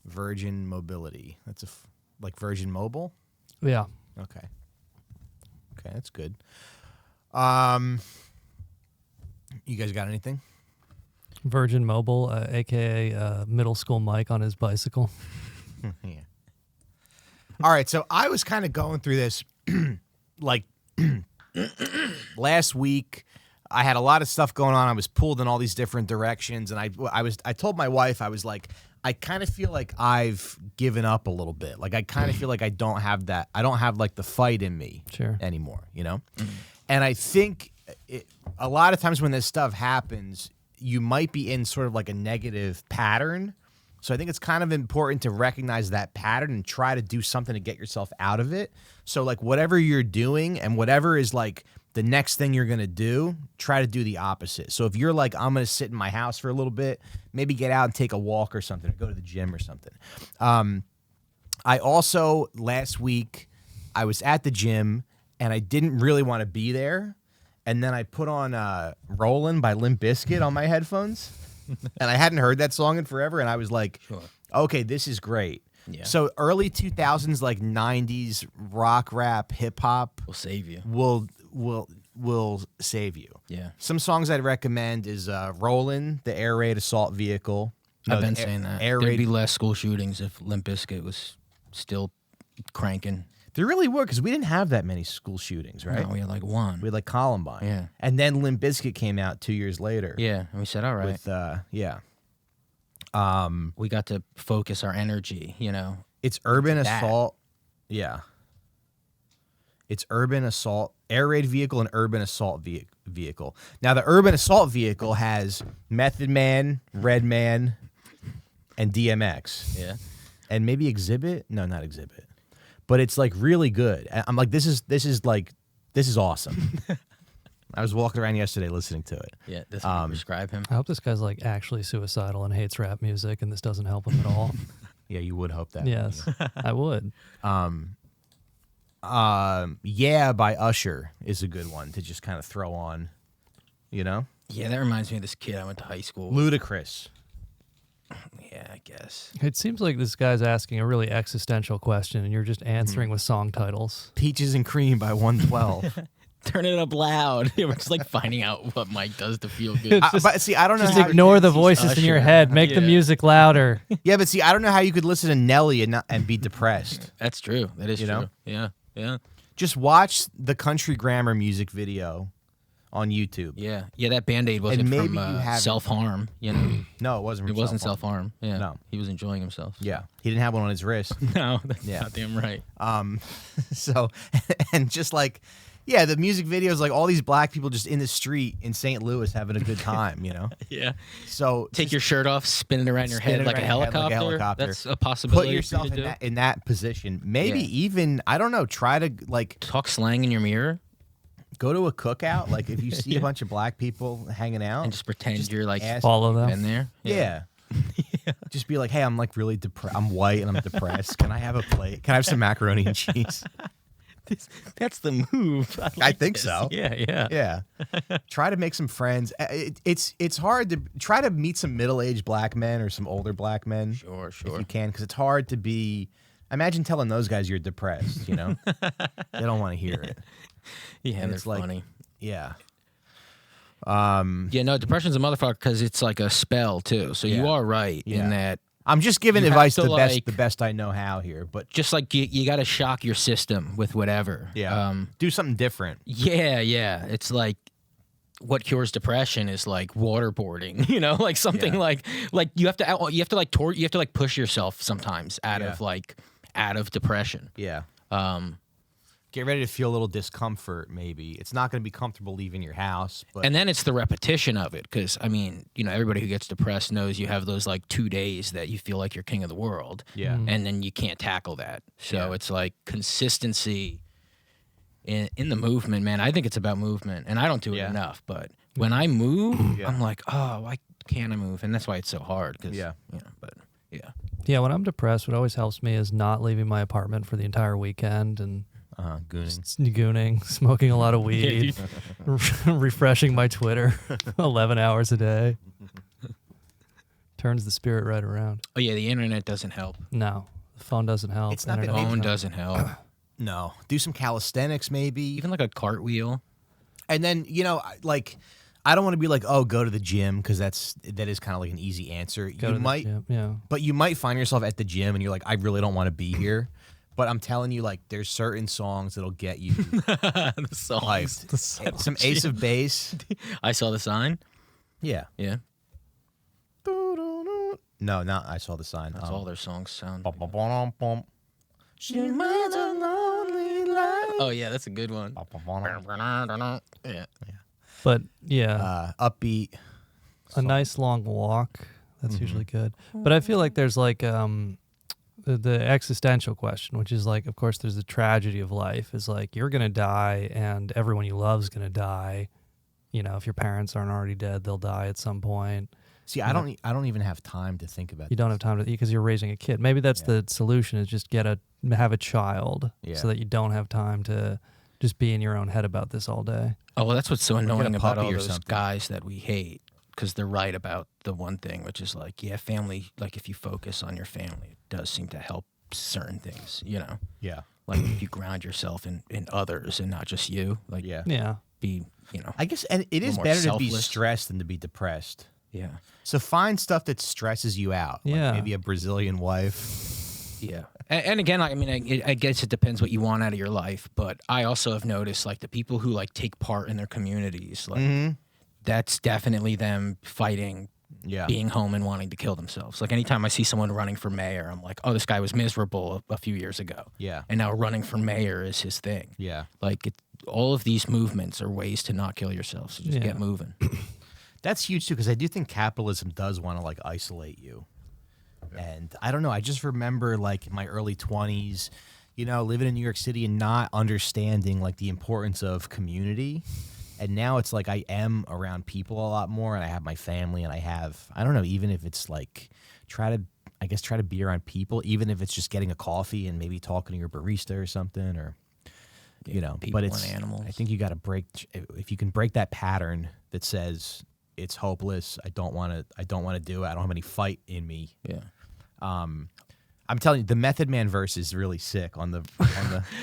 Virgin Mobility. That's like Virgin Mobile? Yeah. Okay, that's good. You guys got anything? Virgin Mobile, a.k.a. middle school Mike on his bicycle. Yeah. All right, so I was kind of going through this, like, last week. I had a lot of stuff going on. I was pulled in all these different directions, and I told my wife, I was like, I kind of feel like I've given up a little bit. Like, I kind of feel like I don't have like the fight in me anymore, you know? Mm-hmm. And I think a lot of times when this stuff happens, you might be in sort of like a negative pattern. So I think it's kind of important to recognize that pattern and try to do something to get yourself out of it. So like whatever you're doing and whatever is like the next thing you're going to do, try to do the opposite. So if you're like, I'm going to sit in my house for a little bit, maybe get out and take a walk or something, or go to the gym or something. I also, last week, I was at the gym and I didn't really want to be there. And then I put on Rollin' by Limp Bizkit on my headphones. And I hadn't heard that song in forever. And I was like, okay, this is great. Yeah. So early 2000s, like 90s rock, rap, hip hop will save you. Will save you. Yeah. Some songs I'd recommend is Rollin', the Air Raid Assault Vehicle. I've been saying that. There'd be less school shootings if Limp Bizkit was still cranking. There really were, because we didn't have that many school shootings, right? No, we had like one. We had like Columbine. Yeah. And then Limp Bizkit came out 2 years later. Yeah. And we said, all right. With, we got to focus our energy, you know. It's urban assault. Yeah. It's urban assault, air raid vehicle, and urban assault vehicle. Now, the urban assault vehicle has Method Man, Redman, and DMX. Yeah. And maybe Exhibit? No, not Exhibit. But it's like really good. I'm like, this is awesome. I was walking around yesterday listening to it. Yeah, this one describe him. I hope this guy's like actually suicidal and hates rap music, and this doesn't help him at all. Yeah, you would hope that. Yes, I would. Yeah by Usher is a good one to just kind of throw on, you know? Yeah, that reminds me of this kid I went to high school with. Ludicrous. Yeah, I guess. It seems like this guy's asking a really existential question, and you're just answering with song titles. Peaches and Cream by 112. Turn it up loud. We're just like finding out what Mike does to feel good. But see, I don't know Just how ignore the voices in your Usher. head. Make the Yeah. music louder. Yeah, but see, I don't know how you could listen to Nelly and be depressed. That's true. That is You true. know? Yeah, yeah, Just watch the Country Grammar music video on YouTube. yeah. Yeah, that Band-Aid wasn't maybe from you haven't- self-harm. You know, No, it wasn't. it From wasn't self-harm. self-harm. Yeah, No. he was enjoying himself. Yeah, he didn't have one on his wrist. No, that's Yeah. goddamn right. So, and just like, yeah, the music video is like all these black people just in the street in St. Louis having a good time, you know? Yeah. So Take your shirt off, spin it around your Spin head it like a around your head helicopter. like a helicopter. That's a put possibility. for you yourself to in do. that position. Maybe Yeah. even, I don't know, try to like Talk slang in your mirror go to a cookout. Like if you see a bunch of black people hanging out and just pretend you're like ask- Follow them. in there. Yeah. Just be like, hey, I'm like really depressed. I'm white and I'm depressed. Can I have a plate? Can I have some macaroni and cheese? That's the move. I like think this. so. Yeah, yeah. Yeah. Try to make some friends. It's hard to try to meet some middle-aged black men or some older black men. Sure, If sure. you can, because it's hard to be. Imagine telling those guys you're depressed, you know? They don't want to hear it. Yeah, And and it's they're like- funny. Yeah. Yeah, no, depression's a motherfucker because it's like a spell too. So you Yeah. are right Yeah. in that. I'm just giving You have advice to, the best I know how here, but Just like you got to shock your system with whatever. yeah, do something different. Yeah, yeah. It's like what cures depression is like waterboarding. You know, like something Yeah. like you have to like push yourself sometimes out of depression. Yeah. Get ready to feel a little discomfort, maybe. It's not going to be comfortable leaving your house, but And then it's the repetition of it, because I mean, you know, everybody who gets depressed knows you have those like 2 days that you feel like you're king of the world, yeah. and then you can't tackle that. So Yeah. it's like consistency in the movement, man. I think it's about movement, and I don't do it Yeah. enough. But when I move, Yeah. I'm like, oh, why can't I move? And that's why it's so hard. Cause, Yeah. you know, but yeah, Yeah, when I'm depressed, what always helps me is not leaving my apartment for the entire weekend and Gooning. gooning, smoking a lot of weed, refreshing my Twitter 11 hours a day. Turns the spirit right around. oh yeah, the internet doesn't help. No, the phone doesn't help. It's not that Internet maybe- Phone doesn't doesn't help. No. Do some calisthenics, maybe. Even like a cartwheel. And then, you know, like, I don't want to be like, oh, go to the gym, because that is kind of like an easy answer. Go You to the might, gym, yeah. but you might find yourself at the gym and you're like, I really don't want to be here. But I'm telling you, like, there's certain songs that'll get you The songs. hyped. Some Ace of Base. I saw the sign. Yeah. Yeah, No, not I Saw the Sign. that's all their songs sound. Bum, bum, bum, bum. She might a lonely life. Oh yeah, that's a good one. Bum, bum, bum. Yeah. But yeah, Upbeat. a nice long walk. That's usually good. But I feel like there's like the existential question, which is like, of course, there's the tragedy of life. Is like you're gonna die, and everyone you love is gonna die. You know, if your parents aren't already dead, they'll die at some point. See, I don't even have time to think about You don't have time to because you're raising a kid. Maybe that's the solution: is just have a child, Yeah. so that you don't have time to just be in your own head about this all day. Oh well, that's what's so annoying about puppy all or those something. guys that we hate, because they're right about the one thing, which is like, yeah, family. Like if you focus on your family, it does seem to help certain things. You know, Yeah. like if you ground yourself in others and not just you. Like Yeah. Yeah. be, you know, I guess, and it is more better to be selfless. stressed than to be depressed. yeah, So find stuff that stresses you out. Like Yeah. maybe a Brazilian wife. yeah. And again, I mean, I guess it depends what you want out of your life, but I also have noticed like the people who like take part in their communities, like Mm-hmm. that's definitely them fighting being home and wanting to kill themselves. Like anytime I see someone running for mayor, I'm like, oh, this guy was miserable a few years ago. Yeah. And now running for mayor is his thing. Yeah. Like all of these movements are ways to not kill yourself. So just get moving. That's huge too, because I do think capitalism does want to like isolate you. And I don't know, I just remember like my early 20s, you know, living in New York City and not understanding like the importance of community. And now it's like I am around people a lot more, and I have my family, and I don't know, even if it's like try to be around people, even if it's just getting a coffee and maybe talking to your barista or something, or you know, but it's animals. I think you got to break, if you can break that pattern that says it's hopeless, I don't want to do it, I don't have any fight in me. Yeah. I'm telling you, the Method Man verse is really sick on the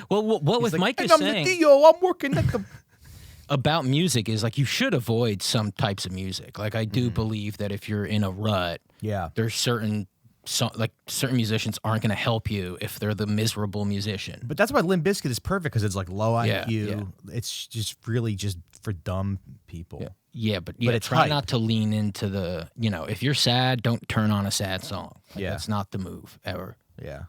Well, what with like, Mike is I'm saying the Dio, I'm working at the about music is like you should avoid some types of music. Like I do believe that if you're in a rut, there's certain musicians aren't going to help you if they're the miserable musician. But that's why Limp Bizkit is perfect, because it's like low IQ. Yeah. It's just really just for dumb people. Yeah, but it's try hype. not to lean into the, you know, if you're sad, don't turn on a sad song. Like, Yeah. That's not the move ever. Yeah.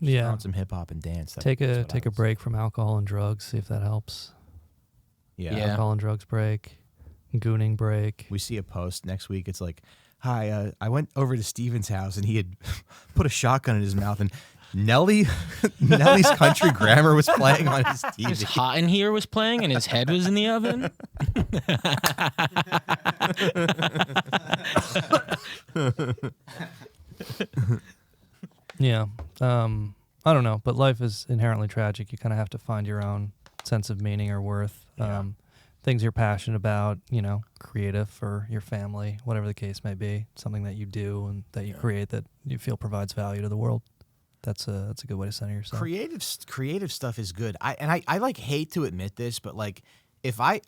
Yeah. On some hip hop and dance. Take a break from alcohol and drugs. See if that helps. Yeah. Alcohol and drugs break. Gooning break. We see a post next week. It's like, hi, I went over to Steven's house and he had put a shotgun in his mouth, and Nelly's Country Grammar was playing on his TV. His Hot in Here was playing and his head was in the oven. Yeah. I don't know, but life is inherently tragic. You kind of have to find your own sense of meaning or worth. Things you're passionate about, you know, creative for your family, whatever the case may be, something that you do and that you create that you feel provides value to the world. That's a good way to center yourself. Creative stuff is good. I like hate to admit this, but like I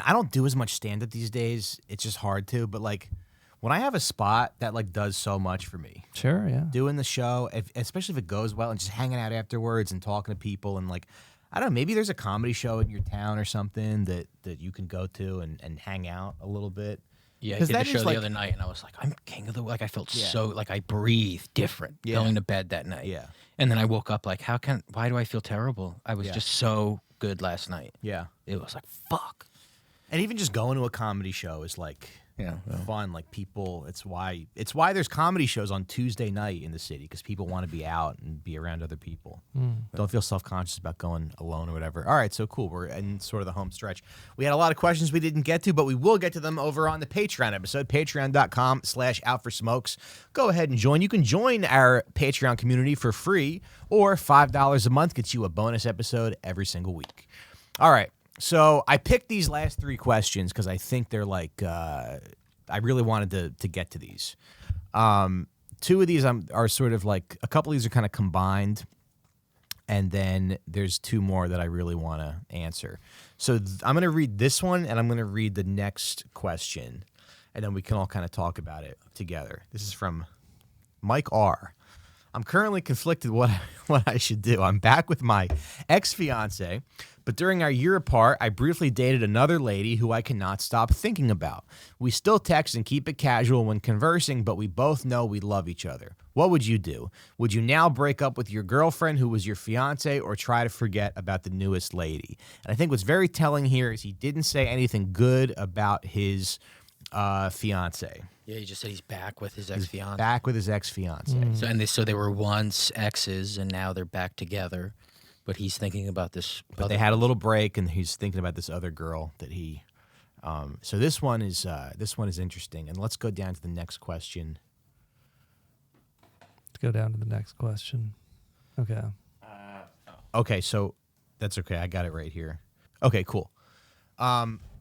don't do as much stand up these days. It's just hard to, but like when I have a spot that like does so much for me. Sure, yeah. Doing the show, especially if it goes well, and just hanging out afterwards and talking to people, and like, I don't know, maybe there's a comedy show in your town or something that you can go to and hang out a little bit. Yeah, I did the show the other night, and I was like, I'm king of the... Like, I felt so... Like, I breathed different going to bed that night. Yeah. And then I woke up like, why do I feel terrible? I was just so good last night. Yeah. It was like, fuck. And even just going to a comedy show is like... fun. Like people, it's why there's comedy shows on Tuesday night in the city, because people want to be out and be around other people. Don't feel self-conscious about going alone or whatever. All right, so cool. We're in sort of the home stretch. We had a lot of questions we didn't get to, but we will get to them over on the Patreon episode, patreon.com/outforsmokes. Go ahead and join. You can join our Patreon community for free, or $5 a month gets you a bonus episode every single week. All right. So I picked these last three questions because I think they're like, I really wanted to get to these. Two of these are sort of like, a couple of these are kind of combined, and then there's two more that I really want to answer. So I'm going to read this one, and I'm going to read the next question, and then we can all kind of talk about it together. This is from Mike R. I'm currently conflicted what I should do. I'm back with my ex-fiance, but during our year apart, I briefly dated another lady who I cannot stop thinking about. We still text and keep it casual when conversing, but we both know we love each other. What would you do? Would you now break up with your girlfriend who was your fiance, or try to forget about the newest lady? And I think what's very telling here is he didn't say anything good about his fiance. Yeah, he just said he's back with his ex-fiance. Back with his ex-fiance. So they were once exes, and now they're back together. But he's thinking about this. But they had a little break, and he's thinking about this other girl that he. So this one is interesting, and let's go down to the next question. Let's go down to the next question. Okay. Okay, so that's okay. I got it right here. Okay, cool.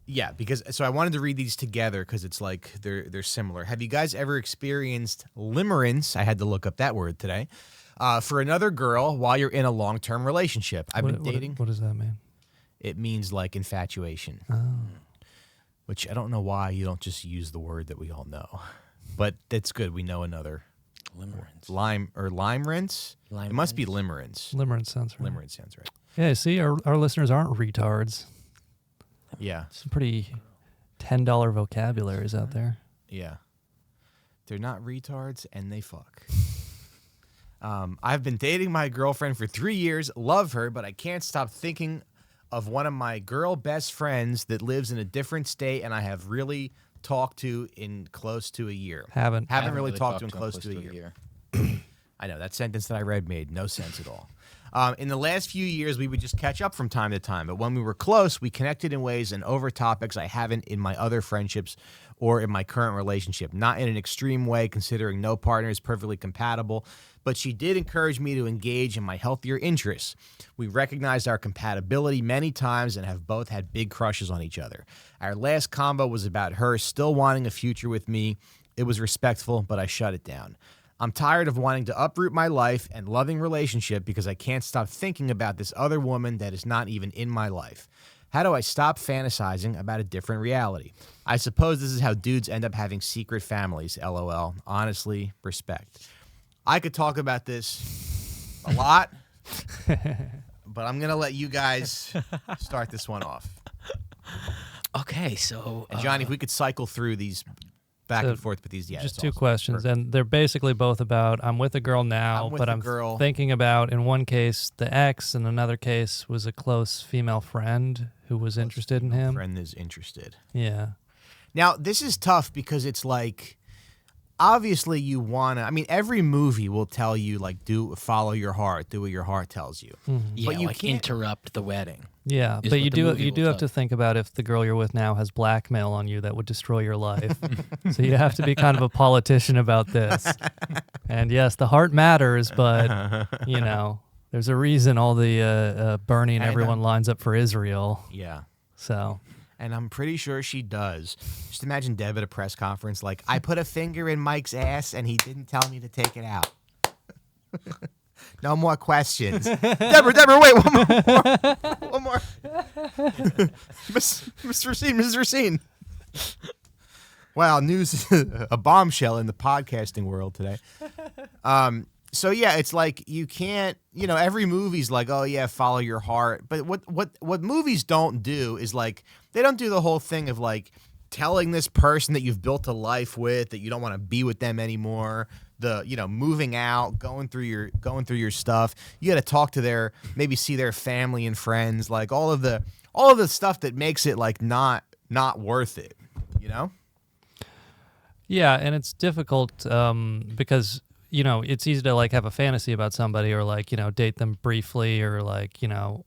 Yeah, because so I wanted to read these together because it's like they're similar. Have you guys ever experienced limerence? I had to look up that word today. For another girl while you're in a long-term relationship. I've been dating. What does that mean? It means like infatuation. Oh. Which I don't know why you don't just use the word that we all know. But it's good. We know another. Limerence. Limerence? It must be limerence. Limerence sounds right. Limerence sounds right. Yeah, see, our listeners aren't retards. Yeah. Some pretty $10 vocabularies out there. Yeah. They're not retards, and they fuck. I've been dating my girlfriend for 3 years, love her, but I can't stop thinking of one of my girl best friends that lives in a different state and I have really talked to in close to a year. Haven't really talked to in close to a year. I know, that sentence that I read made no sense at all. In the last few years, we would just catch up from time to time, but when we were close, we connected in ways and over topics I haven't in my other friendships or in my current relationship. Not in an extreme way, considering no partner is perfectly compatible, but she did encourage me to engage in my healthier interests. We recognized our compatibility many times and have both had big crushes on each other. Our last convo was about her still wanting a future with me. It was respectful, but I shut it down. I'm tired of wanting to uproot my life and loving relationship because I can't stop thinking about this other woman that is not even in my life. How do I stop fantasizing about a different reality? I suppose this is how dudes end up having secret families, LOL. Honestly, respect. I could talk about this a lot, but I'm going to let you guys start this one off. Okay, so... And Johnny, if we could cycle through these back and forth with these, just two questions, and they're basically both about I'm with a girl now, but I'm thinking about, in one case, the ex, and another case was a close female friend who was interested in him. Friend is interested. Yeah. Now, this is tough because it's like, obviously you want to, I mean, every movie will tell you, like, follow your heart, do what your heart tells you. Mm-hmm. Yeah, but you like can't interrupt the wedding. Yeah, but you do have to think about if the girl you're with now has blackmail on you that would destroy your life. So you have to be kind of a politician about this. And yes, the heart matters, but, you know, there's a reason all the Bernie and everyone lines up for Israel. Yeah. So... And I'm pretty sure she does. Just imagine Deb at a press conference like, I put a finger in Mike's ass and he didn't tell me to take it out. No more questions. Deborah, wait, one more. Mr. Recine. Wow, news, a bombshell in the podcasting world today. So yeah, it's like you can't, you know, every movie's like, oh yeah, follow your heart. But what movies don't do is like, they don't do the whole thing of like telling this person that you've built a life with that you don't want to be with them anymore. The, you know, moving out, going through your stuff. You got to talk to maybe see their family and friends, like all of the stuff that makes it like not worth it, you know? Yeah, and it's difficult because, you know, it's easy to like have a fantasy about somebody or like, you know, date them briefly or like, you know,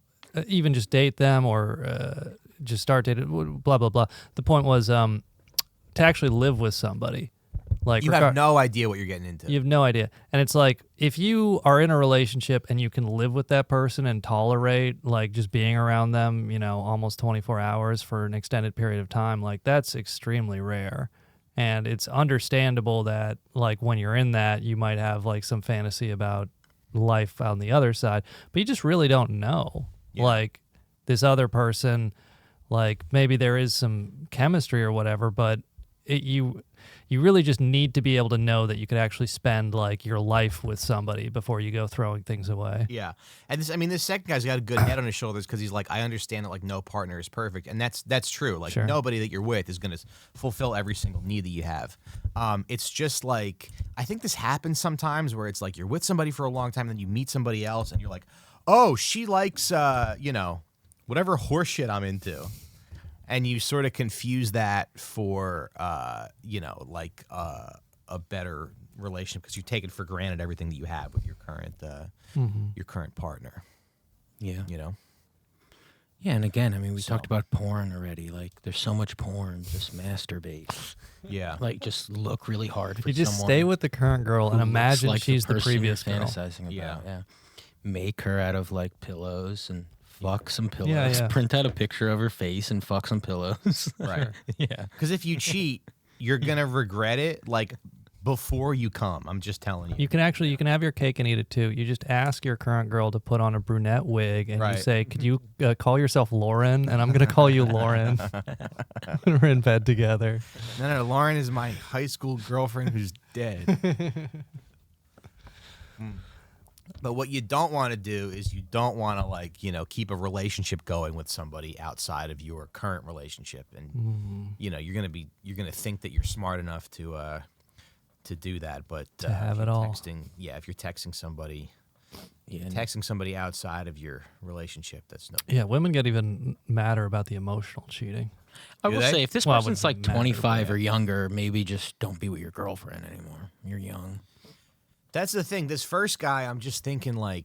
even just date them or just start dating, blah, blah, blah. The point was to actually live with somebody. Like you have no idea what you're getting into. You have no idea. And it's like, if you are in a relationship and you can live with that person and tolerate like just being around them, you know, almost 24 hours for an extended period of time, like that's extremely rare. And it's understandable that like when you're in that, you might have like some fantasy about life on the other side, but you just really don't know. Yeah. Like this other person, like maybe there is some chemistry or whatever, but you really just need to be able to know that you could actually spend like your life with somebody before you go throwing things away. Yeah. And this second guy's got a good head on his shoulders because he's like, I understand that like no partner is perfect. And that's true. Like nobody that you're with is going to fulfill every single need that you have. It's just like, I think this happens sometimes where it's like you're with somebody for a long time and then you meet somebody else and you're like, oh, she likes, you know, whatever horse shit I'm into. And you sort of confuse that for, you know, like a better relationship because you take it for granted everything that you have with your current partner. Yeah. You know? Yeah, and again, I mean, we talked about porn already. Like, there's so much porn. Just masturbate. Yeah. Like, just look really hard for you just stay with the current girl and imagine like she's the previous girl. Fantasizing about. Yeah. Make her out of, like, pillows and... Fuck some pillows. Yeah. Print out a picture of her face and fuck some pillows. Right. Yeah. Because if you cheat, you're gonna regret it like before you come. I'm just telling you. You can have your cake and eat it too. You just ask your current girl to put on a brunette wig and you say, "Could you call yourself Lauren?" And I'm gonna call you Lauren. We're in bed together. No, Lauren is my high school girlfriend who's dead. But what you don't want to do is you don't want to like, keep a relationship going with somebody outside of your current relationship. And, you're going to think that you're smart enough to do that. But to have it all. If you're texting somebody, outside of your relationship, that's no. Yeah. Women get even madder about the emotional cheating. I will say, if this person's like 25 or yeah. younger, maybe just don't be with your girlfriend anymore. You're young. That's the thing. This first guy, I'm just thinking but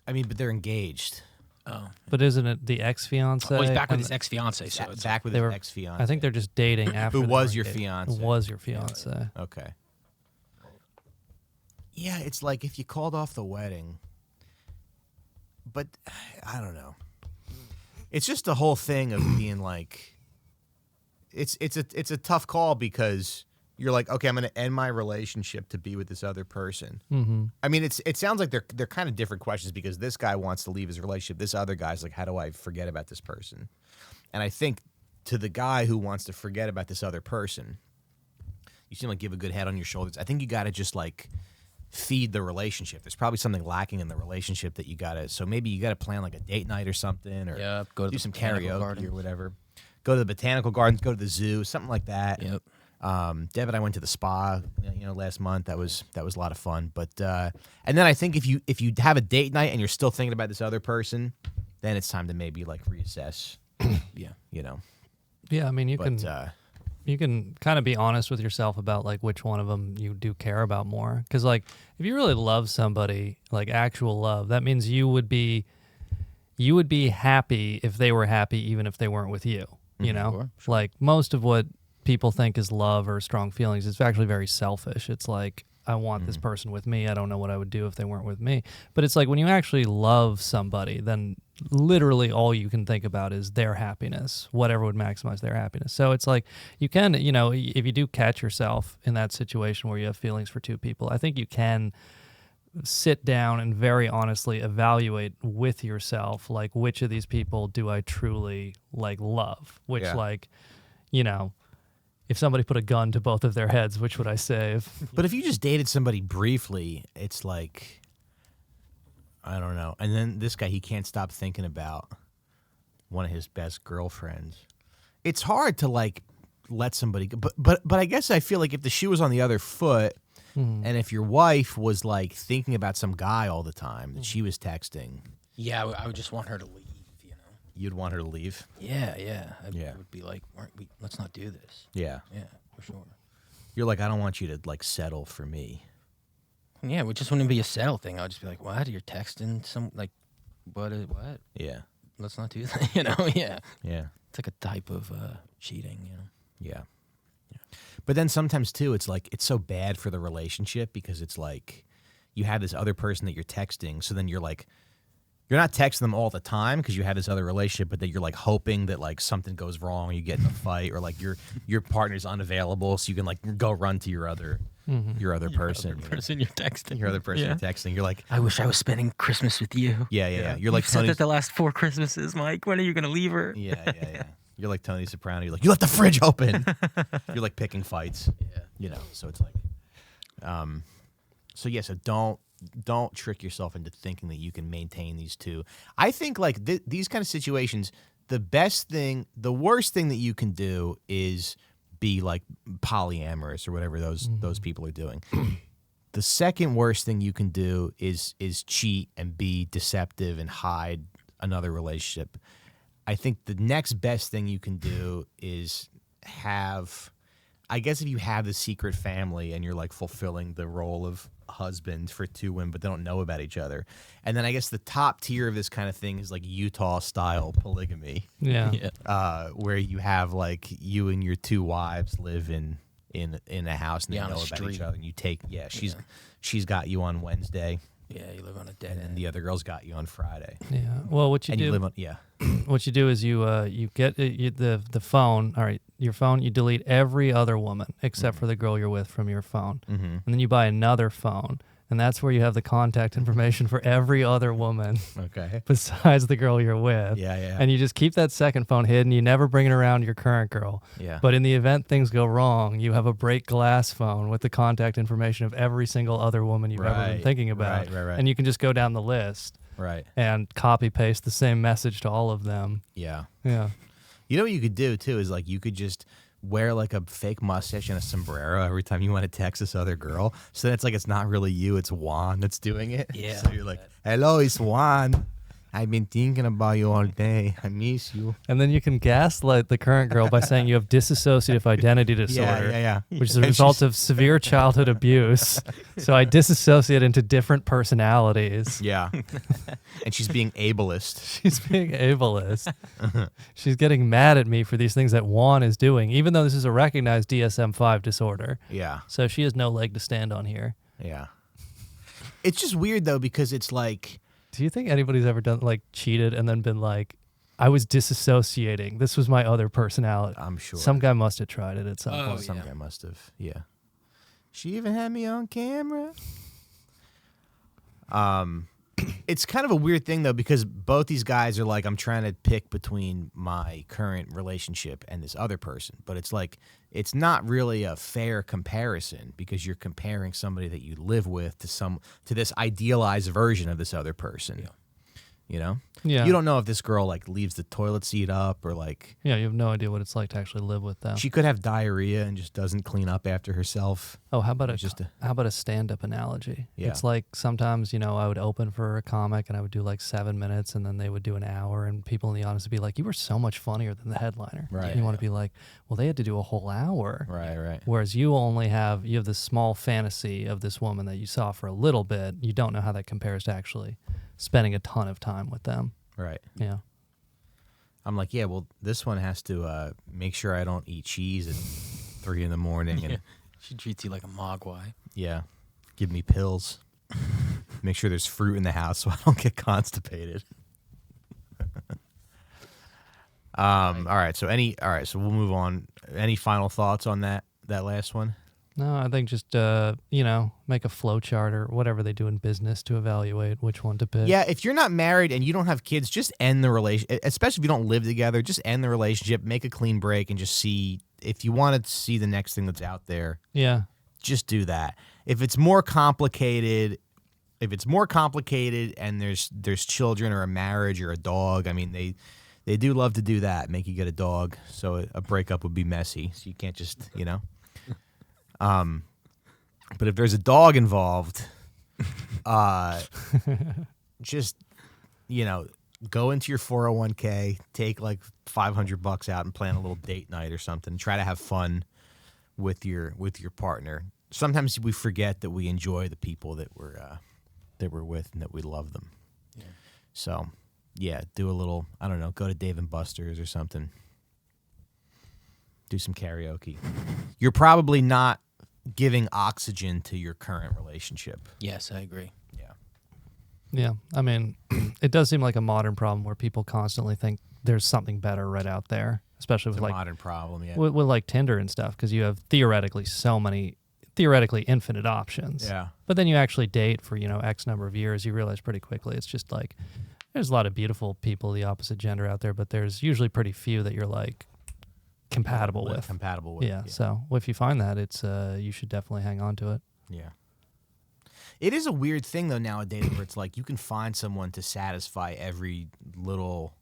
they're engaged. Oh. But isn't it the ex-fiance? Well, he's back with his ex-fiance. So it's back with his ex-fiance. I think they're just dating after. Who was your engaged. fiance? Who was your fiance? Okay. Yeah, it's like if you called off the wedding. But I don't know. It's just the whole thing of being like, it's a tough call because you're like, okay, I'm going to end my relationship to be with this other person. Mm-hmm. I mean, it sounds like they're kind of different questions because this guy wants to leave his relationship. This other guy's like, how do I forget about this person? And I think to the guy who wants to forget about this other person, you seem like you have a good head on your shoulders. I think you got to just like feed the relationship. There's probably something lacking in the relationship that you got to, so maybe you got to plan like a date night or something, or go to do the some botanical karaoke gardens. or whatever. Go to the botanical gardens, go to the zoo, something like that. Yep. Deb and I went to the spa, last month. That was a lot of fun. But and then I think if you have a date night and you're still thinking about this other person, then it's time to maybe like reassess. Yeah. Yeah, I mean, you can kind of be honest with yourself about like which one of them you do care about more. Because like if you really love somebody, like actual love, that means you would be happy if they were happy, even if they weren't with you. You know, Sure. like most of what people think is love or strong feelings, it's actually very selfish. It's like, I want this person with me. I don't know what I would do if they weren't with me. But it's like when you actually love somebody, then literally all you can think about is their happiness, whatever would maximize their happiness. So it's like you can, if you do catch yourself in that situation where you have feelings for two people, I think you can sit down and very honestly evaluate with yourself, like, which of these people do I truly like love? Which if somebody put a gun to both of their heads, which would I save? But if you just dated somebody briefly, it's like, I don't know. And then this guy, he can't stop thinking about one of his best girlfriends. It's hard to like let somebody go. But I guess I feel like if the shoe was on the other foot, and if your wife was like thinking about some guy all the time that she was texting. Yeah, I would just want her to leave. You'd want her to leave? Yeah. Yeah. I would be like, let's not do this. Yeah. Yeah, for sure. You're like, I don't want you to like settle for me. Yeah, it just wouldn't be a settle thing. I would just be like, what? You're texting some, like, what? Yeah. Let's not do that, Yeah. Yeah. It's like a type of cheating, Yeah. But then sometimes too, it's like, it's so bad for the relationship because it's like you have this other person that you're texting. So then you're like, you're not texting them all the time because you have this other relationship, but that you're like hoping that like something goes wrong, or you get in a fight, or like your partner's unavailable, so you can like go run to your other person. Your other person you're texting. Your other person you're texting. You're like, I wish I was spending Christmas with you. Yeah. You're like You've said Tony. that the last 4 Christmases, Mike. When are you gonna leave her? Yeah. You're like Tony Soprano. You're like, you left the fridge open. You're like picking fights. Yeah. So it's like, so don't trick yourself into thinking that you can maintain these two. I think like these kind of situations, the worst thing that you can do is be like polyamorous or whatever those people are doing. The second worst thing you can do is cheat and be deceptive and hide another relationship. I think the next best thing you can do is I guess if you have the secret family and you're like fulfilling the role of husband for two women, but they don't know about each other. And then I guess the top tier of this kind of thing is like Utah style polygamy. Yeah. Where you have like you and your two wives live in a house and they know about each other, and you take she's got you on Wednesday. Yeah, you live on a dead end. And the other girl's got you on Friday. Yeah. Well, what you and do? You live on, What you do is you get the phone. All right, your phone. You delete every other woman except for the girl you're with from your phone, and then you buy another phone, And that's where you have the contact information for every other woman Okay. besides the girl you're with. Yeah. And you just keep that second phone hidden. You never bring it around your current girl. Yeah. But in the event things go wrong, you have a break glass phone with the contact information of every single other woman you've ever been thinking about. Right. And you can just go down the list and copy paste the same message to all of them. Yeah. Yeah. You know what you could do too is like you could just wear like a fake mustache and a sombrero every time you want to text this other girl. So then it's like it's not really you, it's Juan that's doing it. Yeah. So you're like, hello, it's Juan. I've been thinking about you all day. I miss you. And then you can gaslight the current girl by saying you have dissociative identity disorder. Yeah. Which is a result of severe childhood abuse. So I disassociate into different personalities. Yeah. And she's being ableist. She's being ableist. She's getting mad at me for these things that Juan is doing, even though this is a recognized DSM-5 disorder. Yeah. So she has no leg to stand on here. Yeah. It's just weird though because it's like, do you think anybody's ever done like cheated and then been like, I was disassociating. This was my other personality. I'm sure. Some guy must have tried it at some point. Some guy must have. Yeah. She even had me on camera. It's kind of a weird thing though because both these guys are like, I'm trying to pick between my current relationship and this other person, but it's like it's not really a fair comparison because you're comparing somebody that you live with to this idealized version of this other person. Yeah. You know? Yeah. You don't know if this girl like leaves the toilet seat up or like Yeah, you have no idea what it's like to actually live with them. she could have diarrhea and just doesn't clean up after herself. Oh, how about It's how about a stand-up analogy? Yeah. It's like sometimes, I would open for a comic and I would do like 7 minutes and then they would do an hour and people in the audience would be like, you were so much funnier than the headliner. Right. And you want to be like, well, they had to do a whole hour. Right. Whereas you have this small fantasy of this woman that you saw for a little bit. You don't know how that compares to actually spending a ton of time with them. Right. Yeah. I'm like, yeah, well, this one has to make sure I don't eat cheese at 3 a.m. and She treats you like a mogwai. give me pills. Make sure there's fruit in the house so I don't get constipated. All right, so we'll move on. Any final thoughts on that last one? No, I think just, make a flow chart or whatever they do in business to evaluate which one to pick. Yeah, if you're not married and you don't have kids, just end the relationship. Especially if you don't live together, just end the relationship, make a clean break, and just see if you want to see the next thing that's out there. Yeah. Just do that. If it's more complicated and there's children or a marriage or a dog, I mean they do love to do that, make you get a dog. So a breakup would be messy. So you can't just, but if there's a dog involved, just, go into your 401k, take like $500 out and plan a little date night or something. Try to have fun with your partner. Sometimes we forget that we enjoy the people that we're with and that we love them. Yeah. So, yeah, do a little, I don't know, go to Dave & Buster's or something. Do some karaoke. You're probably not giving oxygen to your current relationship. Yes, I agree. Yeah. Yeah. I mean, it does seem like a modern problem where people constantly think there's something better right out there, especially with It's a modern problem, yeah. with like Tinder and stuff, because you have theoretically infinite options. Yeah. But then you actually date for, X number of years, you realize pretty quickly it's just like there's a lot of beautiful people, the opposite gender out there, but there's usually pretty few that you're like compatible with. Yeah. So if you find that, it's you should definitely hang on to it. Yeah. It is a weird thing though nowadays where it's like you can find someone to satisfy every little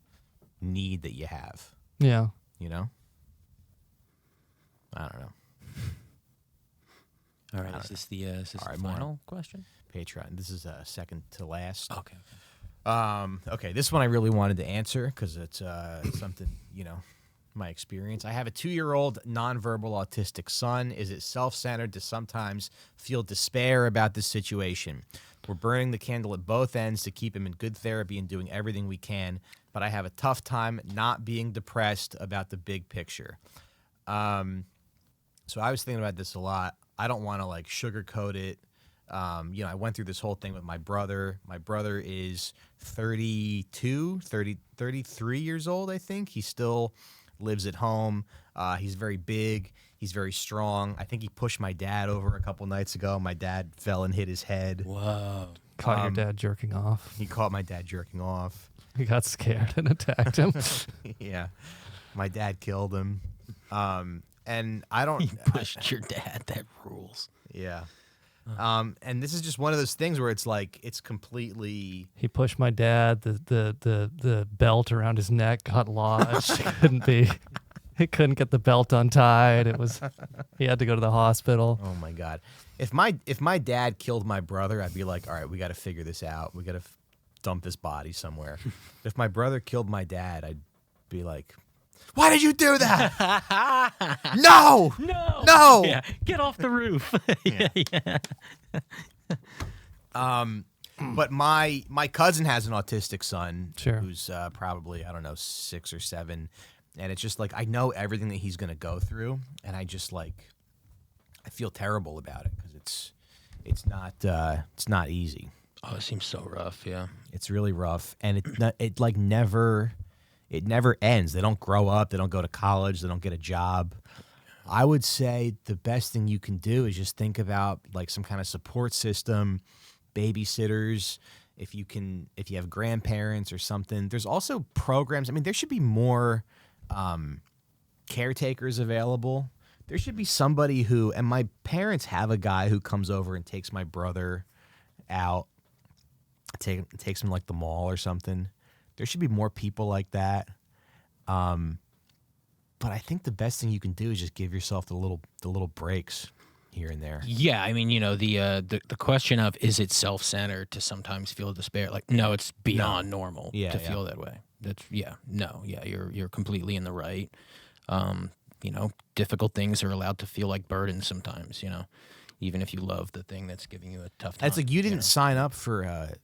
need that you have. Yeah. I don't know. All right. Is this the final question? Patreon. This is second to last. Okay. Okay, this one I really wanted to answer because it's something, my experience. I have a 2-year-old nonverbal autistic son. Is it self-centered to sometimes feel despair about this situation? We're burning the candle at both ends to keep him in good therapy and doing everything we can, but I have a tough time not being depressed about the big picture. So I was thinking about this a lot. I don't want to like sugarcoat it. I went through this whole thing with my brother. My brother is 33 years old, I think. He still lives at home. He's very big. He's very strong. I think he pushed my dad over a couple nights ago. My dad fell and hit his head. Whoa. Caught your dad jerking off. He caught my dad jerking off. He got scared and attacked him. Yeah. My dad killed him. And I don't... He pushed your dad. That rules. Yeah. And this is just one of those things where it's like, it's completely... He pushed my dad. The belt around his neck got lodged. He couldn't get the belt untied. He had to go to the hospital. Oh my God. If my dad killed my brother, I'd be like, all right, we got to figure this out. We got to dump this body somewhere. If my brother killed my dad, I'd be like, why did you do that? No! No! No! Yeah, get off the roof. Yeah. But my cousin has an autistic son Sure. who's probably, I don't know, 6 or 7. And it's just like, I know everything that he's going to go through. And I just like, I feel terrible about it because it's not easy. Oh, it seems so rough, yeah. It's really rough. And it never ends. They don't grow up. They don't go to college. They don't get a job. I would say the best thing you can do is just think about like some kind of support system, babysitters, if you have grandparents or something. There's also programs. I mean, there should be more caretakers available. There should be somebody who, and my parents have a guy who comes over and takes my brother out, takes him like the mall or something. There should be more people like that. But I think the best thing you can do is just give yourself the little breaks here and there. Yeah, I mean, the question of is it self-centered to sometimes feel despair? Like, no, it's beyond normal to feel that way. You're completely in the right. Difficult things are allowed to feel like burdens sometimes. Even if you love the thing that's giving you a tough time. It's like you didn't sign up for a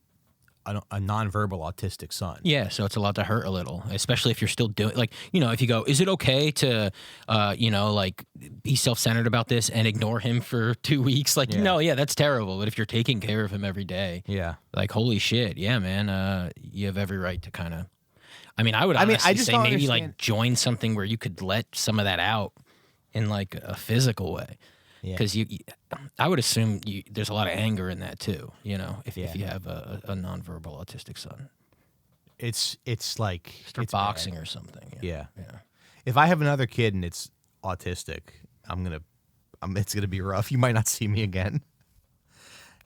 nonverbal autistic son. Yeah, so it's allowed to hurt a little, especially if you're still doing, like, if you go, is it okay to, be self-centered about this and ignore him for 2 weeks? Like, that's terrible. But if you're taking care of him every day, like, holy shit, yeah, man, you have every right to kind of, I would honestly say maybe like join something where you could let some of that out in like a physical way. Because I would assume there's a lot of anger in that too. If you have a nonverbal autistic son, it's like start boxing or something. Yeah. If I have another kid and it's autistic, it's gonna be rough. You might not see me again.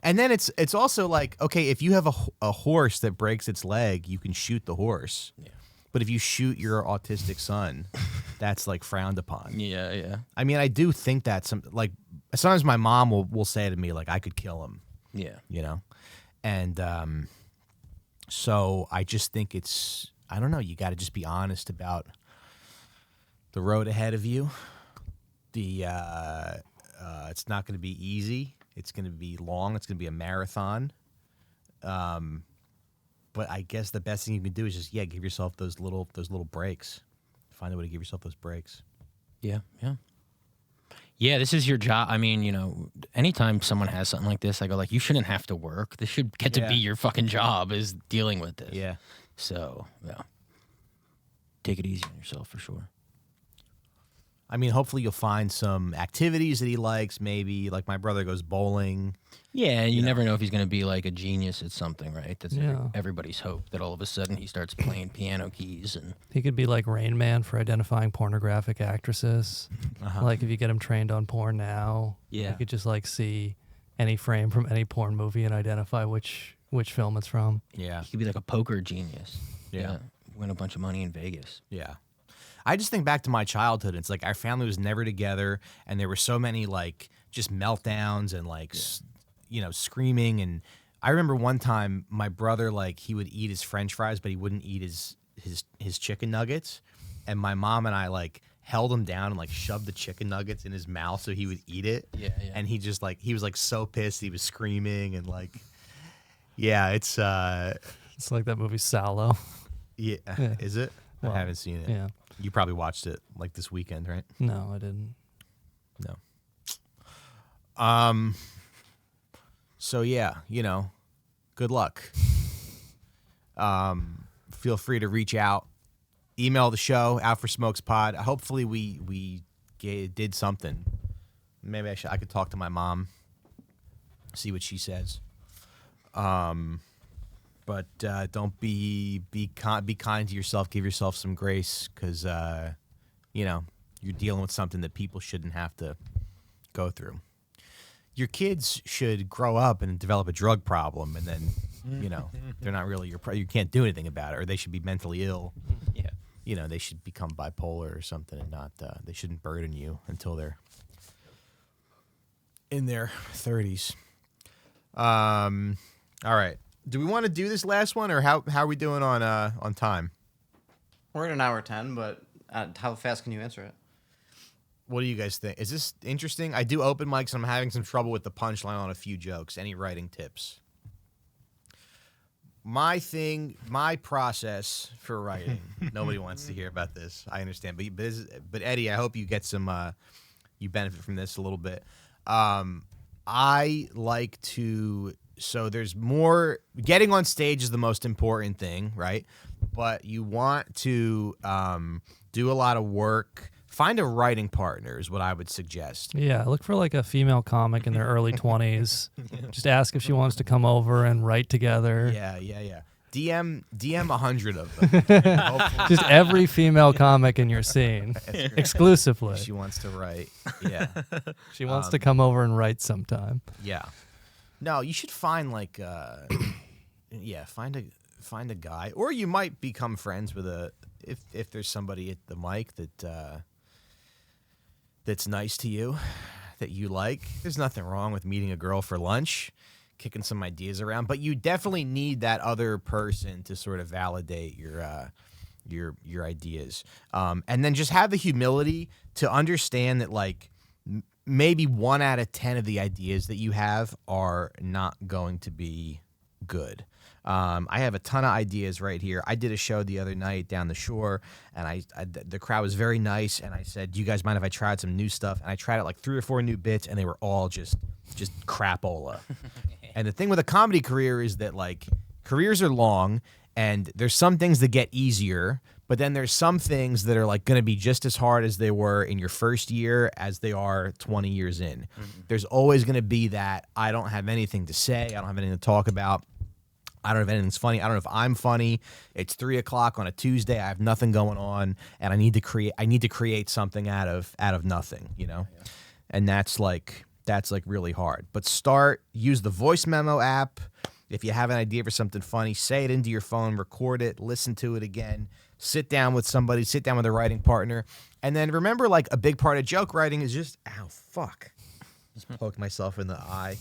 And then it's also like, okay, if you have a horse that breaks its leg, you can shoot the horse. Yeah. But if you shoot your autistic son, that's like frowned upon. Yeah. I do think that sometimes my mom will say to me like, I could kill him. Yeah. And so I just think I don't know, you got to just be honest about the road ahead of you. It's not going to be easy. It's going to be long. It's going to be a marathon. But I guess the best thing you can do is just give yourself those little breaks. Find a way to give yourself those breaks. Yeah. Yeah, this is your job. Anytime someone has something like this, I go like, you shouldn't have to work. This should get to be your fucking job, is dealing with this. Yeah. So, take it easy on yourself for sure. Hopefully you'll find some activities that he likes, maybe. Like my brother goes bowling. Yeah, you never know if he's going to be like a genius at something, right? That's everybody's hope, that all of a sudden he starts playing piano keys. And he could be like Rain Man for identifying pornographic actresses. Like if you get him trained on porn now, you could just like see any frame from any porn movie and identify which film it's from. Yeah. He could be like a poker genius. Yeah. Win a bunch of money in Vegas. Yeah. I just think back to my childhood. It's like our family was never together, and there were so many like just meltdowns and like screaming. And I remember one time my brother, like, he would eat his French fries, but he wouldn't eat his chicken nuggets. And my mom and I like held him down and like shoved the chicken nuggets in his mouth so he would eat it. Yeah. And he just like, he was like so pissed. He was screaming and like, it's like that movie Sallow. Yeah. Is it? Well, I haven't seen it. Yeah. You probably watched it like this weekend, right? No, I didn't. No. So good luck. Feel free to reach out, email the show, outforsmokespod. Hopefully we did something. Maybe I could talk to my mom, see what she says. But don't be kind to yourself. Give yourself some grace, because you're dealing with something that people shouldn't have to go through. Your kids should grow up and develop a drug problem, and then they're not really you can't do anything about it, or they should be mentally ill. Yeah, they should become bipolar or something, and not they shouldn't burden you until they're in their 30s. All right. Do we want to do this last one, or how are we doing on time? We're at an hour 10, but how fast can you answer it? What do you guys think? Is this interesting? I do open mics, and I'm having some trouble with the punchline on a few jokes. Any writing tips? My process for writing. Nobody wants to hear about this. I understand, but Eddie, I hope you get some. You benefit from this a little bit. I like to. So there's more. Getting on stage is the most important thing, right? But you want to do a lot of work. Find a writing partner is what I would suggest. Yeah, look for like a female comic in their early 20s. Just ask if she wants to come over and write together. Yeah. DM 100 of them. Just every female comic in your scene, exclusively. She wants to write. Yeah. She wants to come over and write sometime. Yeah. No, you should find like find a guy, or you might become friends with if there's somebody at the mic that's nice to you, that you like. There's nothing wrong with meeting a girl for lunch, kicking some ideas around, but you definitely need that other person to sort of validate your ideas. And then just have the humility to understand that like maybe 1 out of 10 of the ideas that you have are not going to be good. I have a ton of ideas right here. I did a show the other night down the shore, and the crowd was very nice, and I said, "Do you guys mind if I tried some new stuff?" And I tried out like 3 or 4 new bits, and they were all just crapola. And the thing with a comedy career is that like careers are long, and there's some things that get easier, but then there's some things that are like going to be just as hard as they were in your first year as they are 20 years in. Mm-hmm. There's always going to be that I don't have anything to say, I don't have anything to talk about. I don't know if anything's funny. I don't know if I'm funny. It's 3:00 on a Tuesday. I have nothing going on, and I need to create something out of nothing, Yeah. And that's like really hard. But use the voice memo app. If you have an idea for something funny, say it into your phone, record it, listen to it again, sit down with somebody, sit down with a writing partner, and then remember, like a big part of joke writing is just just poke myself in the eye.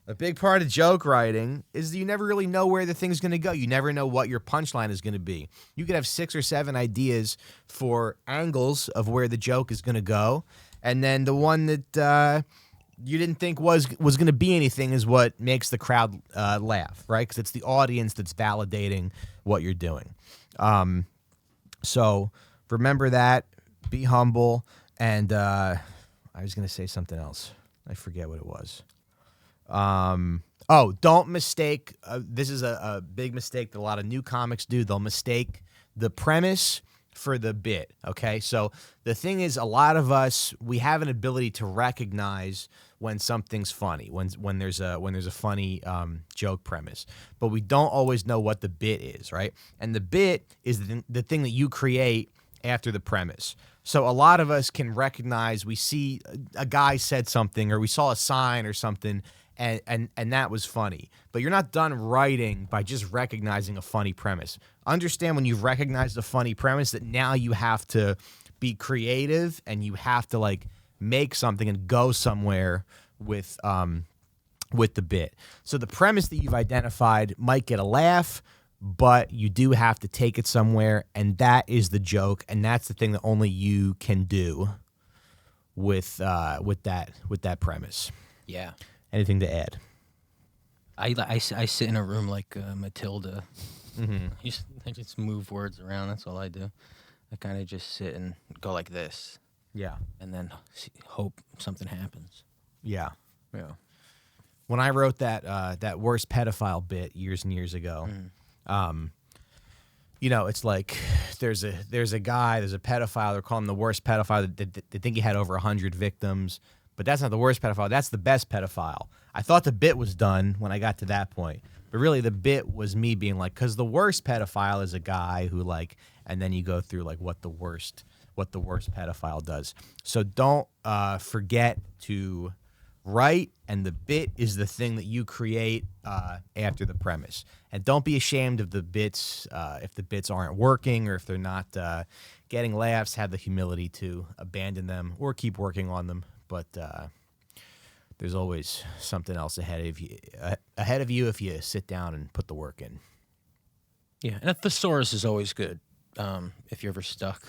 A big part of joke writing is that you never really know where the thing's going to go. You never know what your punchline is going to be. You could have 6 or 7 ideas for angles of where the joke is going to go, and then the one that you didn't think was going to be anything is what makes the crowd laugh, right? Because it's the audience that's validating what you're doing. So remember that. Be humble. And I was going to say something else. I forget what it was. Don't mistake. This is a big mistake that a lot of new comics do. They'll mistake the premise for the bit. Okay. So the thing is, a lot of us, we have an ability to recognize when something's funny, when there's a funny, joke premise, but we don't always know what the bit is. Right. And the bit is the thing that you create after the premise. So a lot of us can recognize, we see a guy said something, or we saw a sign or something, and that was funny. But you're not done writing by just recognizing a funny premise. Understand when you've recognized a funny premise that now you have to be creative, and you have to like make something and go somewhere with the bit. So the premise that you've identified might get a laugh, but you do have to take it somewhere, and that is the joke, and that's the thing that only you can do with that premise. Yeah. Anything to add? I sit in a room like Matilda. Mm-hmm. I just move words around. That's all I do. I kind of just sit and go like this. Yeah. And then hope something happens. Yeah. Yeah. When I wrote that worst pedophile bit years and years ago, it's like there's a pedophile. They're calling him the worst pedophile. They think he had over 100 victims, but that's not the worst pedophile. That's the best pedophile. I thought the bit was done when I got to that point, but really the bit was me being like, because the worst pedophile is a guy who like, and then you go through like what the worst pedophile does. So don't forget to write, and the bit is the thing that you create after the premise. And don't be ashamed of the bits if the bits aren't working or if they're not getting laughs. Have the humility to abandon them or keep working on them. But there's always something else ahead of you if you sit down and put the work in. Yeah, and a thesaurus is always good if you're ever stuck.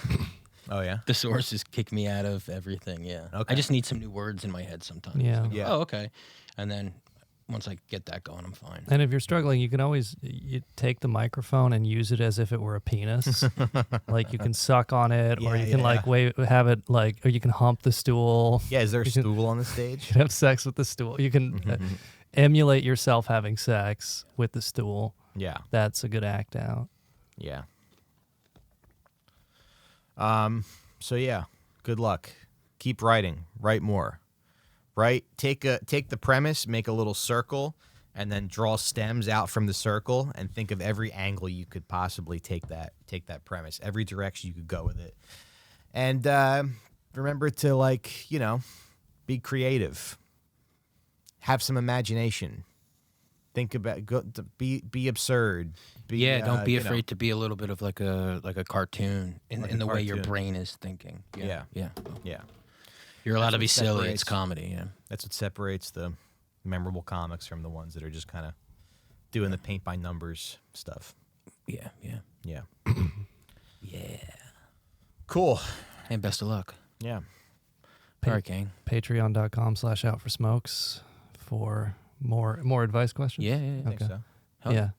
Oh, yeah? Thesauruses kick me out of everything, yeah. Okay. I just need some new words in my head sometimes. Yeah. Like, Yeah. oh, okay. And then once I get that going, I'm fine. And if you're struggling, you can always you take the microphone and use it as if it were a penis. Like you can suck on it, or Yeah, you can like have it like, or you can hump the stool. Yeah, is there a You can- stool on the stage? You can have sex with the stool. You can emulate yourself having sex with the stool. Yeah. That's a good act out. Yeah. So yeah, good luck. Keep writing. Write more. Take the premise, make a little circle, and then draw stems out from the circle and think of every angle you could possibly take that premise, every direction you could go with it. And remember to be creative. Have some imagination. Think about be absurd. Don't be afraid to be a little bit of like a cartoon in the way your cartoon. brain is thinking. Yeah. Yeah. Yeah. You're allowed to be what silly. separates- It's comedy, yeah. That's what separates the memorable comics from the ones that are just kind of doing the paint by numbers stuff. Yeah. Yeah. Yeah. Cool. And best of luck. Yeah. All right, gang. Patreon.com/outforsmokes for more advice questions. Yeah. I think Okay. so. Hell Yeah.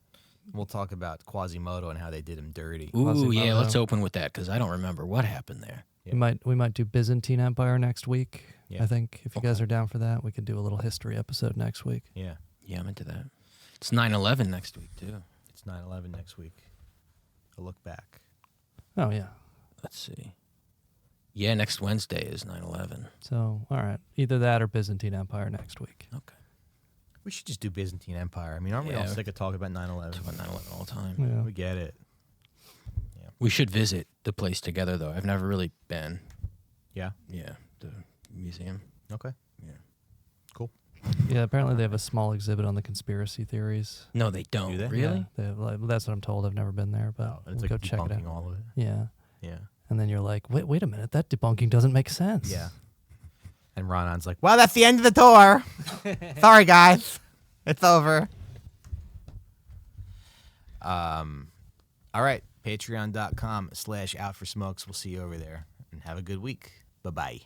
We'll talk about Quasimodo and how they did him dirty. Ooh, yeah. Quasimodo. Let's open with that because I don't remember what happened there. Yeah. We might do Byzantine Empire next week. Yeah. I think if you guys are down for that, we could do a little history episode next week. Yeah. Yeah, I'm into that. It's 9/11 next week too. It's 9/11 next week. A look back. Oh yeah. Let's see. Yeah, next Wednesday is 9/11. So all right, either that or Byzantine Empire next week. Okay. We should just do Byzantine Empire. I mean, aren't we all Yeah. sick of talking about 9/11? Talk about 9/11 all the time. Yeah. We get it. We should visit the place together though. I've never really been. Yeah. Yeah, the museum. Okay. Yeah. Cool. Yeah. Apparently they have a small exhibit on the conspiracy theories. No, they don't. Do they? Really? Yeah, they have, that's what I'm told. I've never been there, but Oh, and it's we'll like go check it debunking out. all of it. Yeah. Yeah. And then you're like, wait a minute, that debunking doesn't make sense. Yeah. And Ronan's like, well, that's the end of the tour. Sorry, guys. It's over. All right. Patreon.com/outforsmokes. We'll see you over there. And have a good week. Bye-bye.